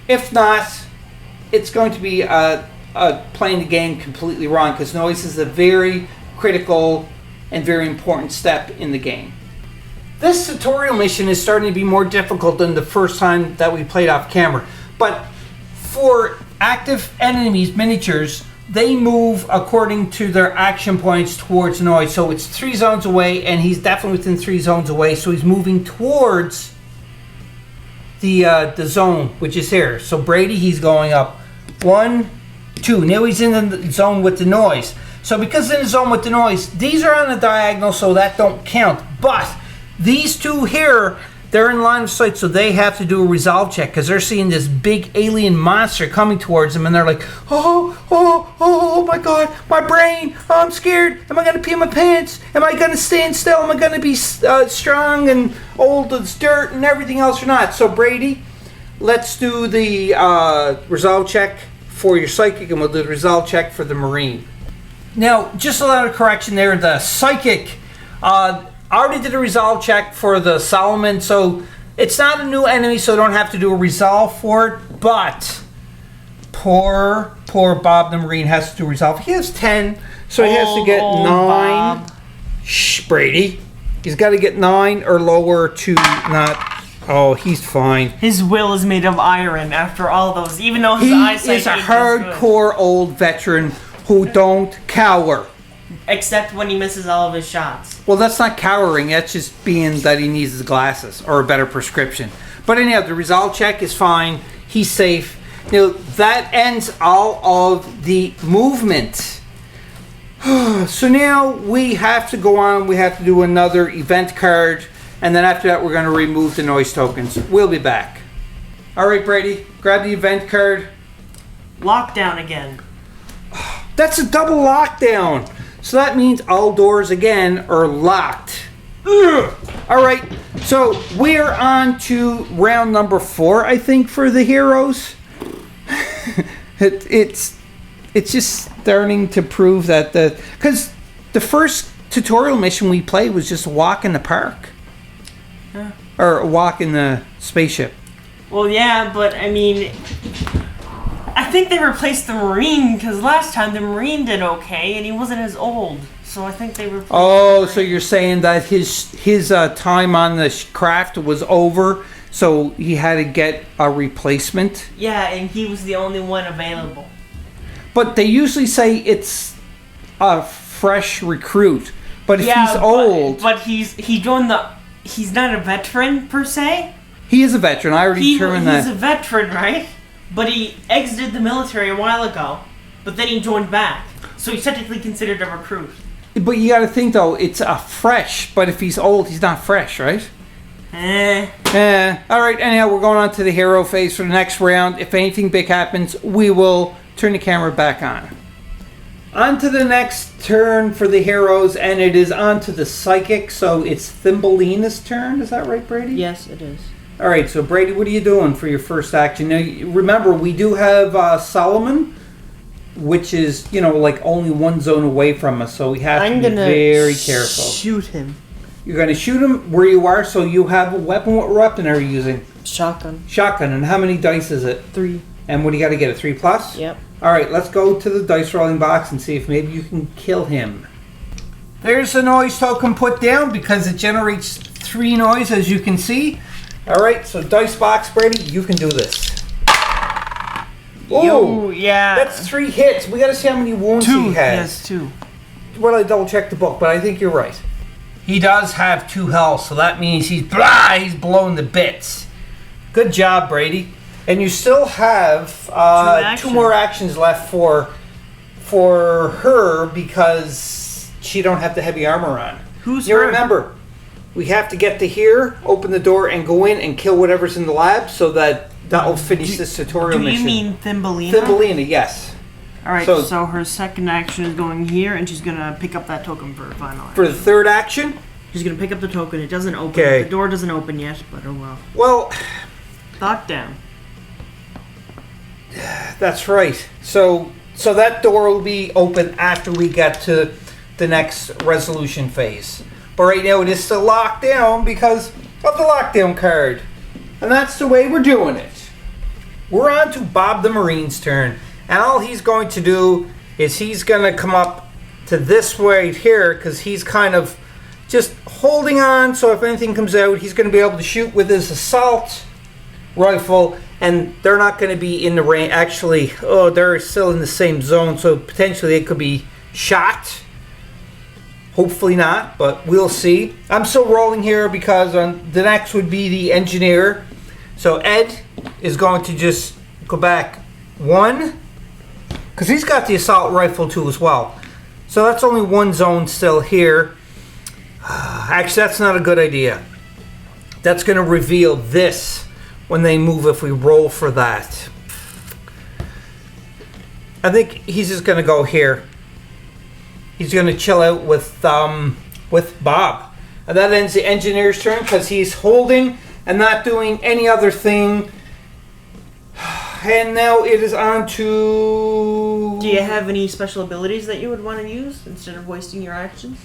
if not, it's going to be playing the game completely wrong, because noise is a very critical and very important step in the game. This tutorial mission is starting to be more difficult than the first time that we played off camera, but for active enemies, miniatures, they move according to their action points towards noise. So it's 3 zones away, and he's definitely within 3 zones away. So he's moving towards the zone, which is here. So Brady, he's going up 1, 2. Now he's in the zone with the noise. So because in the zone with the noise, these are on the diagonal, so that don't count. But these 2 here, they're in line of sight, so they have to do a resolve check because they're seeing this big alien monster coming towards them, and they're like, oh my God, my brain, oh, I'm scared. Am I going to pee in my pants? Am I going to stand still? Am I going to be strong and old as dirt and everything else or not? So Brady, let's do the resolve check for your psychic, and we'll do the resolve check for the Marine. Now, just a little correction there. The psychic, I already did a resolve check for the Solomon, so it's not a new enemy, so I don't have to do a resolve for it, but poor Bob the Marine has to do a resolve. He has 10, so he has to get 9. Bob. Shh, Brady. He's got to get 9 or lower to not... Oh, he's fine. His will is made of iron after all those, even though his eyesight is a hardcore old veteran who don't cower. Except when he misses all of his shots. Well, that's not cowering. That's just being that he needs his glasses or a better prescription. But anyhow, the resolve check is fine. He's safe. Now, that ends all of the movement. So now we have to go on. We have to do another event card. And then after that, we're going to remove the noise tokens. We'll be back. All right, Brady. Grab the event card. Lockdown again. That's a double lockdown. So that means all doors again are locked. Ugh. All right, so we're on to round number 4, I think, for the heroes. It's just starting to prove that because the first tutorial mission we played was just a walk in the park. Huh. Or a walk in the spaceship. Well, yeah, but I mean, I think they replaced the Marine because last time the Marine did okay and he wasn't as old. So I think they replaced Oh, so you're saying that his time on the craft was over, so he had to get a replacement? Yeah, and he was the only one available. But they usually say it's a fresh recruit. But if he's old... But he joined the... He's not a veteran, per se. He is a veteran. I already determined that. He's a veteran, right? But he exited the military a while ago. But then he joined back. So he's technically considered a recruit. But you got to think, though, it's a fresh. But if he's old, he's not fresh, right? All right, anyhow, we're going on to the hero phase for the next round. If anything big happens, we will turn the camera back on. On to the next turn for the heroes, and it is on to the psychic, so it's Thumbelina's turn. Is that right, Brady? Yes, it is. All right, so Brady, what are you doing for your first action? Now, remember, we do have Solomon, which is, like only one zone away from us, so we have to be very careful. Shoot him. You're going to shoot him where you are, so you have a weapon. What weapon are you using? Shotgun. Shotgun, and how many dice is it? 3. And what do you got to get, a 3+? Yep. All right, let's go to the dice rolling box and see if maybe you can kill him. There's the noise token put down because it generates 3 noise, as you can see. All right, so dice box, Brady, you can do this. Oh, yeah. That's 3 hits. We got to see how many wounds 2. he has. Yes, 2. Well, I double checked the book, but I think you're right. He does have 2 health, so that means he's blown to bits. Good job, Brady. And you still have 2 more actions left for her because she don't have the heavy armor on. Who's her? Remember, we have to get to here, open the door, and go in and kill whatever's in the lab so that will finish this tutorial mission. Do you mean Thumbelina? Thumbelina, yes. Alright, so her second action is going here, and she's going to pick up that token for her final action. For the third action? She's going to pick up the token. It doesn't open. Okay. The door doesn't open yet, but oh well. Well... Thought down. That's right. So that door will be open after we get to the next resolution phase. But right now it is still locked down because of the lockdown card. And that's the way we're doing it. We're on to Bob the Marine's turn. And all he's going to do is he's going to come up to this right here because he's kind of just holding on. So if anything comes out, he's going to be able to shoot with his assault rifle, and they're not going to be in the range. Actually, they're still in the same zone, so potentially it could be shot. Hopefully not, but we'll see. I'm still rolling here because the next would be the engineer. So Ed is going to just go back 1, because he's got the assault rifle too as well. So that's only 1 zone still here. Actually, that's not a good idea. That's going to reveal this when they move if we roll for that. I think he's just going to go here. He's going to chill out with Bob. And that ends the engineer's turn because he's holding and not doing any other thing. And now it is on to... Do you have any special abilities that you would want to use instead of wasting your actions?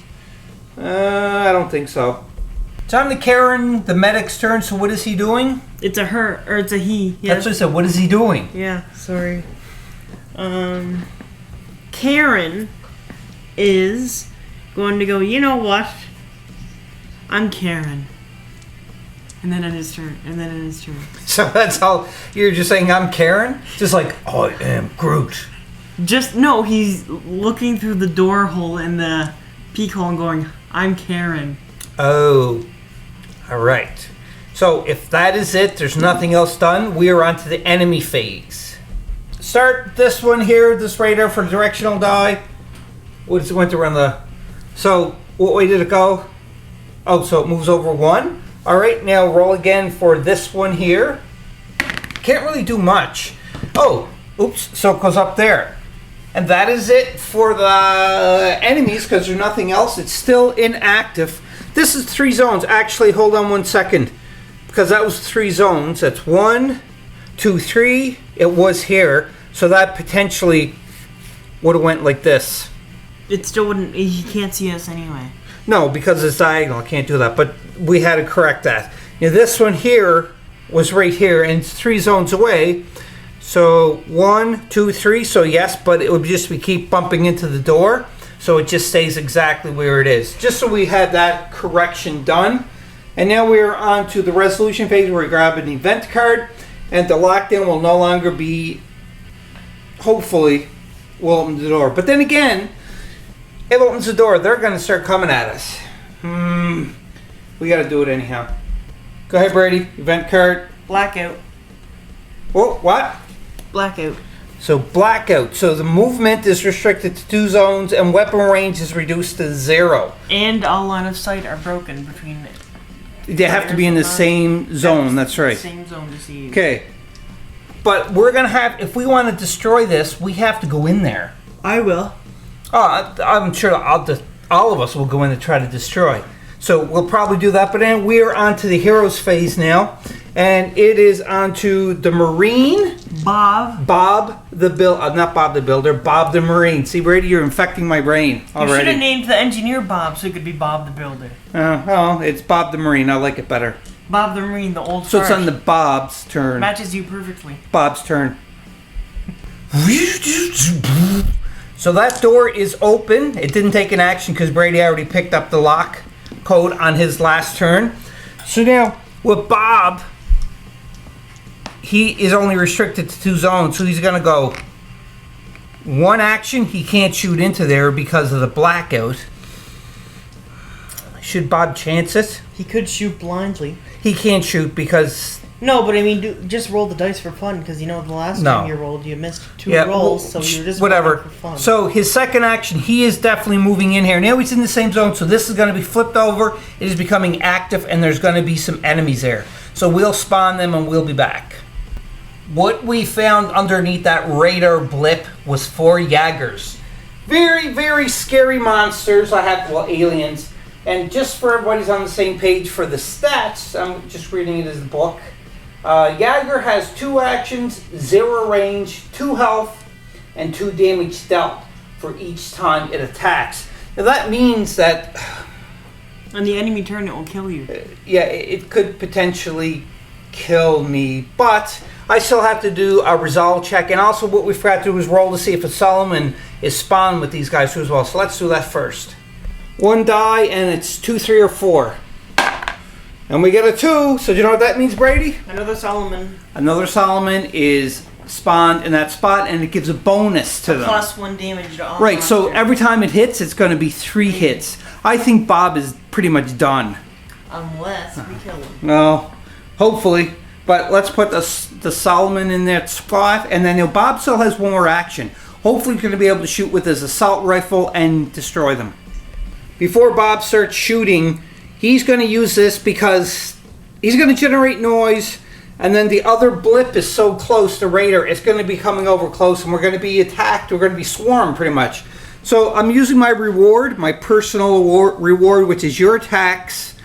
I don't think so. It's on to Karen, the medic's turn, so what is he doing? It's a her, or it's a he. Yeah. That's what I said. What is he doing? Yeah, sorry. Karen is going to go, you know what? I'm Karen. And then in his turn. So that's how you're just saying I'm Karen? Just like, I am Groot. No, he's looking through the door hole in the peek hole and going, I'm Karen. Oh, all right. So if that is it, there's nothing else done, we are on to the enemy phase. Start this one here, this radar for directional die. Went to run the... So, what way did it go? Oh, so it moves over 1. All right, now roll again for this one here. Can't really do much. Oh, oops, so it goes up there. And that is it for the enemies because there's nothing else. It's still inactive. This is 3 zones. Actually, hold on 1 second. Because that was 3 zones. That's 1, 2, 3. It was here. So that potentially would have went like this. It still wouldn't. He can't see us anyway. No, because it's diagonal. I can't do that. But we had to correct that. Now this one here was right here, and it's 3 zones away. So 1, 2, 3. So yes, but it would just be keep bumping into the door. So it just stays exactly where it is. Just so we had that correction done. And now we're on to the resolution phase where we grab an event card. And the lockdown will no longer be, hopefully, will open the door. But then again, if it opens the door, they're going to start coming at us. We got to do it anyhow. Go ahead, Brady. Event card. Blackout. Oh, what? Blackout. So blackout. So the movement is restricted to 2 zones and weapon range is reduced to 0. And all line of sight are broken between it. They have to be in the same zone. That's right. Same zone to see you. Okay. But we're going to have, if we want to destroy this, we have to go in there. I will. Oh, I'm sure all of us will go in and try to destroy. So we'll probably do that. But then we're on to the heroes phase now. And it is on to the Marine. Bob the Builder. Not Bob the Builder. Bob the Marine. See, Brady, you're infecting my brain already. You should have named the engineer Bob so it could be Bob the Builder. Oh, it's Bob the Marine. I like it better. Bob the Marine, the old So fart. it's on the Bob's turn. Matches you perfectly. Bob's turn. So that door is open. It didn't take an action because Brady already picked up the lock code on his last turn. So now with Bob, he is only restricted to 2 zones. So he's going to go 1 action. He can't shoot into there because of the blackout. Should Bob chance it? He could shoot blindly. He can't shoot because... No, but I mean, just roll the dice for fun because the last time you rolled, you missed 2 rolls, so you were just whatever. rolling for fun. So his second action, he is definitely moving in here. Now he's in the same zone, so this is going to be flipped over. It is becoming active, and there's going to be some enemies there. So we'll spawn them, and we'll be back. What we found underneath that radar blip was 4 Jaegers. Very, very scary monsters. Aliens. And just for everybody's on the same page for the stats, I'm just reading it as the book. Jaeger has 2 actions, 0 range, 2 health, and 2 damage dealt for each time it attacks. Now that means that... On the enemy turn, it will kill you. Yeah, it could potentially kill me, but I still have to do a resolve check. And also what we forgot to do is roll to see if a Solomon is spawned with these guys too as well. So let's do that first. 1 die, and it's 2, 3, or 4. And we get a 2, so do you know what that means, Brady? Another Solomon. Another Solomon is spawned in that spot, and it gives a bonus to them. Plus 1 damage to all. Right, so every time it hits, it's going to be 3 hits. I think Bob is pretty much done. Unless we kill him. No, hopefully. But let's put the Solomon in that spot, and then Bob still has 1 more action. Hopefully he's going to be able to shoot with his assault rifle and destroy them. Before Bob starts shooting, he's going to use this because he's going to generate noise, and then the other blip is so close, the radar, it's going to be coming over close, and we're going to be attacked, we're going to be swarmed pretty much. So I'm using my reward, my personal reward, which is your attacks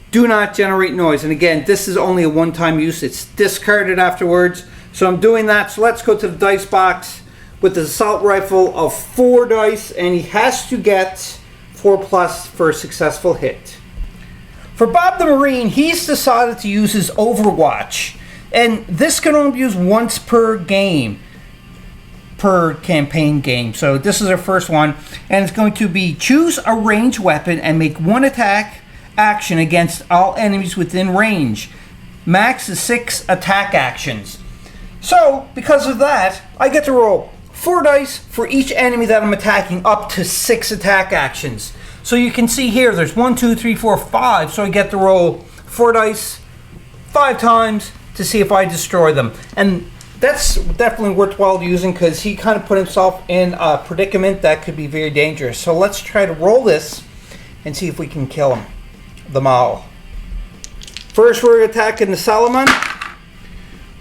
do not generate noise. And again, this is only a one-time use, it's discarded afterwards. So I'm doing that, so let's go to the dice box with the assault rifle of 4 dice, and he has to get 4+ for a successful hit. For Bob the Marine, he's decided to use his Overwatch, and this can only be used once per game, per campaign game. So this is our first one, and it's going to be choose a ranged weapon and make 1 attack action against all enemies within range. Max is 6 attack actions. So because of that, I get to roll 4 dice for each enemy that I'm attacking, up to 6 attack actions. So you can see here, there's 1, 2, 3, 4, 5. So I get to roll 4 dice 5 times to see if I destroy them. And that's definitely worthwhile using because he kind of put himself in a predicament that could be very dangerous. So let's try to roll this and see if we can kill them all. First, we're attacking the Solomon.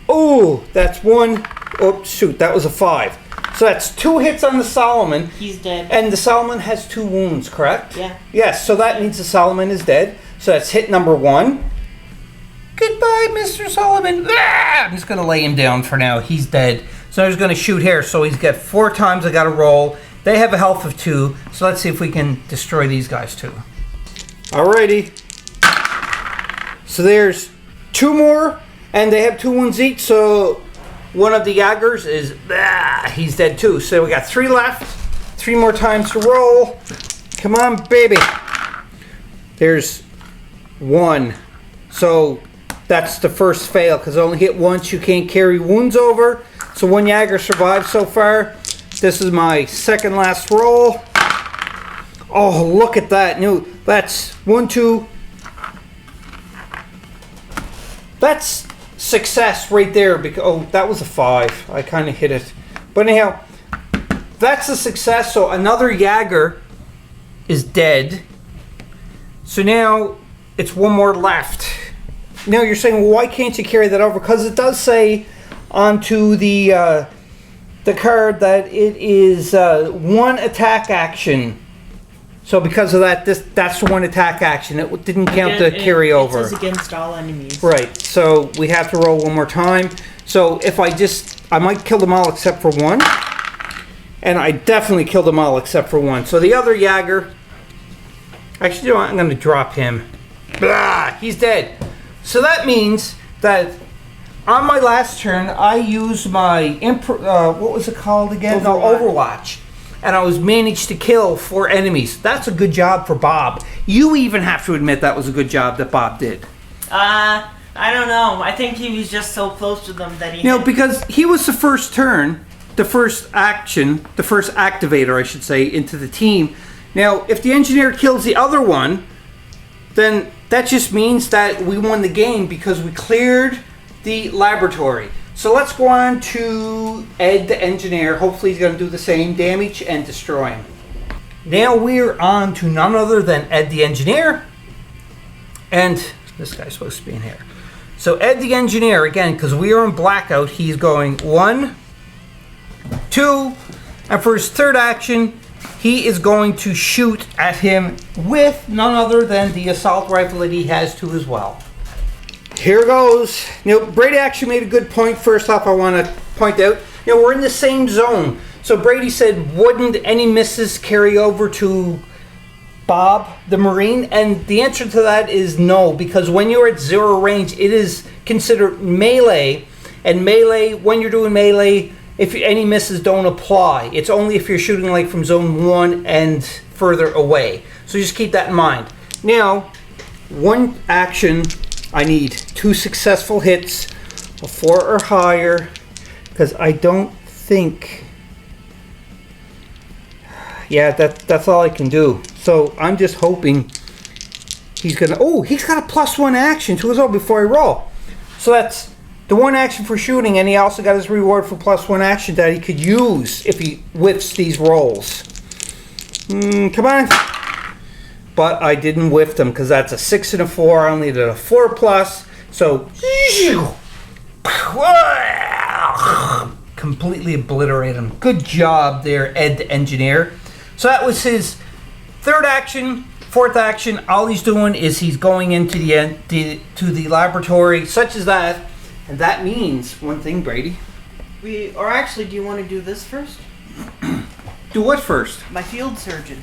Oh, that's 1. Oh, shoot, that was a 5. So that's 2 hits on the Solomon. He's dead. And the Solomon has 2 wounds, correct? Yeah. Yes, so that means the Solomon is dead. So that's hit number 1. Goodbye, Mr. Solomon. Ah! I'm just going to lay him down for now. He's dead. So he's going to shoot here. So he's got 4 times I got to roll. They have a health of 2. So let's see if we can destroy these guys too. Alrighty. So there's 2 more. And they have 2 wounds each. So one of the Jaggers is, he's dead too. So we got 3 left. 3 more times to roll. Come on, baby. There's 1. So that's the first fail because only hit once. You can't carry wounds over. So 1 Jaeger survived so far. This is my second last roll. Oh, look at that. No, that's 1, 2. That's success right there. Because, oh, that was a 5. I kind of hit it. But anyhow, that's a success. So another Jaeger is dead. So now it's 1 more left. Now you're saying, well, why can't you carry that over? Because it does say onto the card that it is 1 attack action. So because of that, that's 1 attack action. It didn't count the carryover. It says against all enemies. Right. So we have to roll 1 more time. So if I might kill them all except for 1. And I definitely killed them all except for 1. So the other Jaeger, actually, you know what? I'm going to drop him. Blah, he's dead. So that means that on my last turn, I used my, what was it called again? Overwatch. And I was managed to kill 4 enemies. That's a good job for Bob. You even have to admit that was a good job that Bob did. I don't know. I think he was just so close to them that he... No, because he was the first turn, the first action, the first activator, I should say, into the team. Now, if the engineer kills the other one, then that just means that we won the game because we cleared the laboratory. So let's go on to Ed the engineer. Hopefully he's going to do the same damage and destroy him. Now we're on to none other than Ed the engineer. And this guy's supposed to be in here. So Ed the engineer, again, because we are in blackout, he's going 1, 2, and for his third action, he is going to shoot at him with none other than the assault rifle that he has too as well. Here goes. Brady actually made a good point. First off, I want to point out, we're in the same zone. So Brady said, wouldn't any misses carry over to Bob the Marine? And the answer to that is no, because when you're at 0 range, it is considered melee. And melee, when you're doing melee, if any misses don't apply. It's only if you're shooting like from zone 1 and further away. So just keep that in mind. Now, 1 action, I need 2 successful hits, a 4 or higher, because I don't think... Yeah, that's all I can do. So I'm just hoping he's gonna... Oh, he's got a +1 action to his own before I roll. So that's the 1 action for shooting, and he also got his reward for +1 action that he could use if he whiffs these rolls. Come on. But I didn't whiff them because that's a 6 and a 4. I only did a 4+. So completely obliterate him. Good job there, Ed the engineer. So that was his third action. Fourth action, all he's doing is he's going into the laboratory, such as that. And that means one thing, Brady. Or actually, do you want to do this first? Do what first? My field surgeon.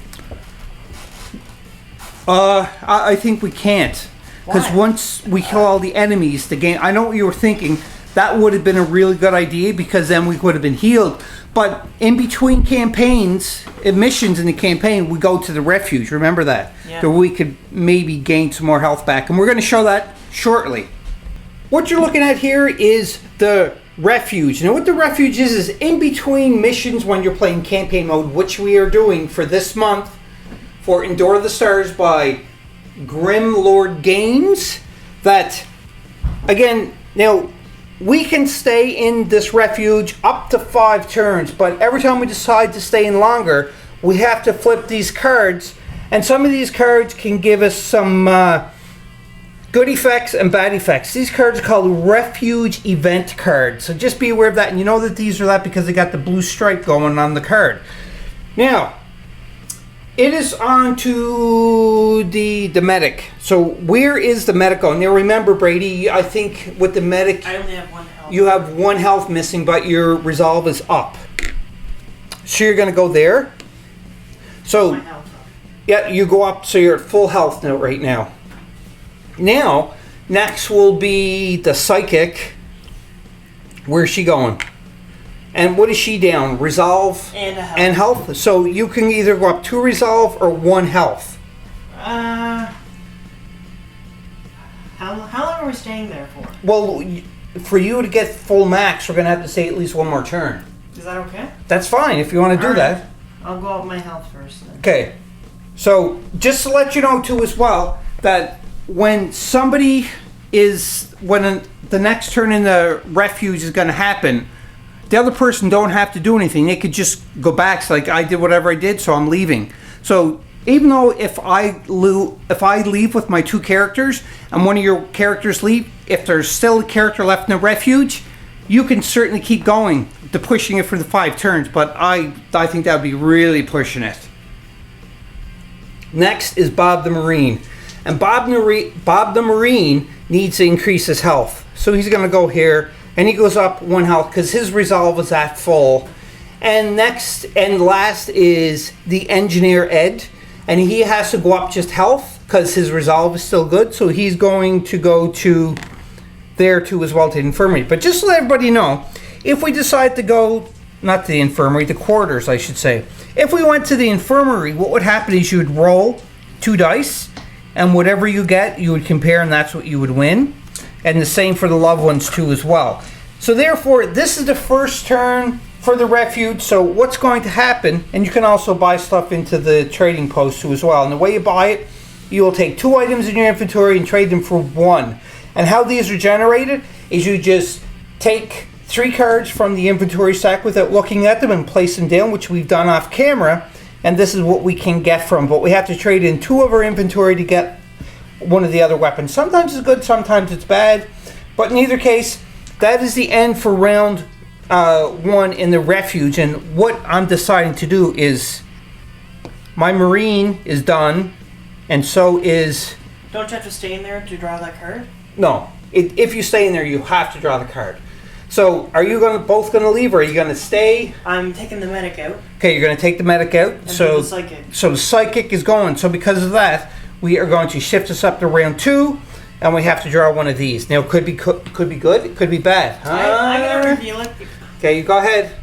I think we can't. Because once we kill all the enemies, the game... I know what you were thinking. That would have been a really good idea because then we would have been healed. But in between campaigns, missions in the campaign, we go to the refuge. Remember that? Yeah. So we could maybe gain some more health back. And we're going to show that shortly. What you're looking at here is the refuge. Now what the refuge is in between missions when you're playing campaign mode, which we are doing for this month for Endure the Stars by Grimlord Games. That, again, now we can stay in this refuge up to 5 turns, but every time we decide to stay in longer, we have to flip these cards, and some of these cards can give us some good effects and bad effects. These cards are called refuge event cards, so just be aware of that, and you know that these are that because they got the blue stripe going on the card. Now, it is on to the medic. So where is the medic going? Now remember, Brady, I think with the medic... I only have 1 health. You have 1 health missing, but your resolve is up. So you're going to go there. So, My health up. yeah, you go up, so you're at full health now, right now. Now, next will be the psychic. Where's she going? And what is she down? Resolve And a health. and health? So you can either go up 2 resolve or 1 health. How long are we staying there for? Well, for you to get full max, we're going to have to stay at least 1 more turn. Is that okay? That's fine if you want to do All right. that. I'll go up my health first then. Okay. So just to let you know too as well, that when somebody is, the next turn in the refuge is going to happen, the other person don't have to do anything. They could just go back. So like, I did whatever I did, so I'm leaving. So even though if I leave with my 2 characters and one of your characters leave, if there's still a character left in the refuge, you can certainly keep going to pushing it for the 5 turns. But I think that would be really pushing it. Next is Bob the Marine. And Bob the Marine needs to increase his health. So he's going to go here, and he goes up 1 health because his resolve is at full. And next and last is the Engineer Ed. And he has to go up just health because his resolve is still good. So he's going to go to there too as well, to the infirmary. But just to let everybody know, if we decide to go, not to the infirmary, the quarters I should say. If we went to the infirmary, what would happen is you would roll 2 dice, and whatever you get, you would compare, and that's what you would win. And the same for the loved ones too as well. So therefore, this is the first turn for the refuge. So what's going to happen, and you can also buy stuff into the trading post too as well. And the way you buy it, you will take 2 items in your inventory and trade them for 1. And how these are generated is you just take 3 cards from the inventory stack without looking at them and place them down, which we've done off camera. And this is what we can get from. But we have to trade in 2 of our inventory to get one of the other weapons. Sometimes it's good, sometimes it's bad. But in either case, that is the end for round 1 in the refuge. And what I'm deciding to do is, my Marine is done, and so is... Don't you have to stay in there to draw that card? No. If you stay in there, you have to draw the card. So, are you both going to leave, or are you going to stay? I'm taking the medic out. Okay, you're going to take the medic out. And do the psychic. So the psychic is going. So because of that, we are going to shift us up to round 2, and we have to draw one of these. Now, it could be good, it could be bad. I'm going to reveal it. Okay, you go ahead.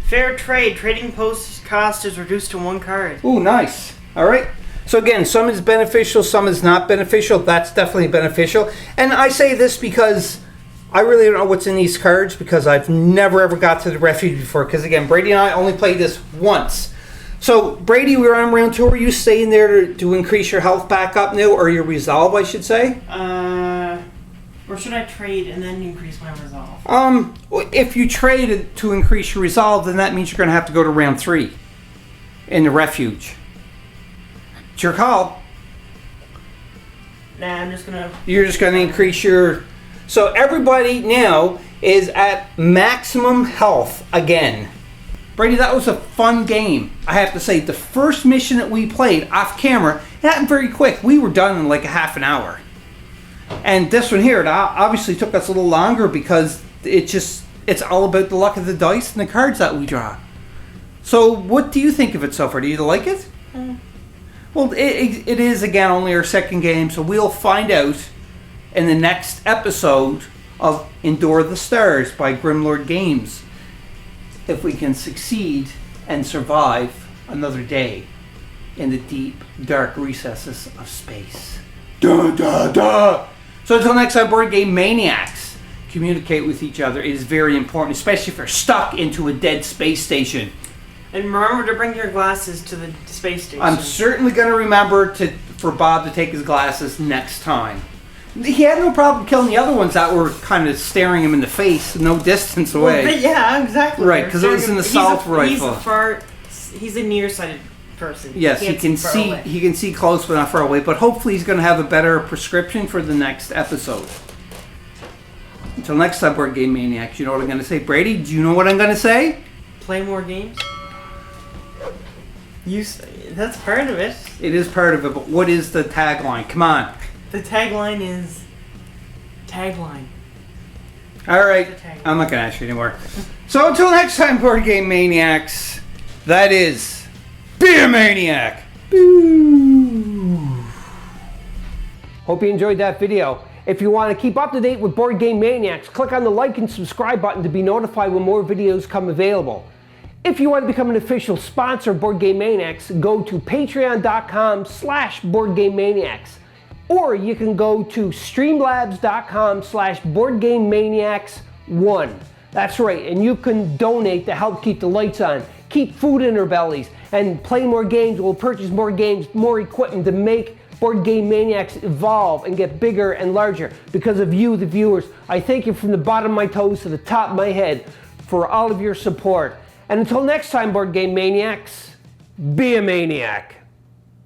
Fair trade. Trading post cost is reduced to 1 card. Ooh, nice. All right. So again, some is beneficial, some is not beneficial. That's definitely beneficial. And I say this because I really don't know what's in these cards, because I've never ever got to the refuge before. Because again, Brady and I only played this once. So Brady, we're on round 2. Are you staying there to increase your health back up now, or your resolve, I should say? Or should I trade and then increase my resolve? If you trade to increase your resolve, then that means you're going to have to go to round 3 in the refuge. It's your call. Nah, I'm just gonna... You're just going to increase your... So everybody now is at maximum health again. Brady, that was a fun game. I have to say, the first mission that we played off camera, it happened very quick. We were done in like a half an hour. And this one here, it obviously took us a little longer because it's all about the luck of the dice and the cards that we draw. So what do you think of it so far? Do you like it? Well, it is, again, only our second game, so we'll find out in the next episode of Endure the Stars by Grimlord Games if we can succeed and survive another day in the deep, dark recesses of space. Da, da, da. So until next time, Board Game Maniacs, communicate with each other. It is very important, especially if you're stuck into a dead space station. And remember to bring your glasses to the space station. I'm certainly going to remember for Bob to take his glasses next time. He had no problem killing the other ones that were kind of staring him in the face, no distance away. Well, yeah, exactly. Right, because it was in the assault rifle. He's a nearsighted person. Yes, he can see. He can see close but not far away. But hopefully, he's going to have a better prescription for the next episode. Until next time, Board Game Maniacs. You know what I'm going to say, Brady? Do you know what I'm going to say? Play more games. That's part of it. It is part of it, but what is the tagline? Come on. The tagline is... Tagline. All right, I'm not gonna ask you anymore. So until next time, Board Game Maniacs, that is, be a maniac! Boo! Hope you enjoyed that video. If you want to keep up to date with Board Game Maniacs, click on the like and subscribe button to be notified when more videos come available. If you want to become an official sponsor of Board Game Maniacs, go to patreon.com/BoardGameManiacs. Or you can go to streamlabs.com/BoardGameManiacs1. That's right, and you can donate to help keep the lights on, keep food in our bellies, and play more games. We'll purchase more games, more equipment to make Board Game Maniacs evolve and get bigger and larger because of you, the viewers. I thank you from the bottom of my toes to the top of my head for all of your support. And until next time, Board Game Maniacs, be a maniac.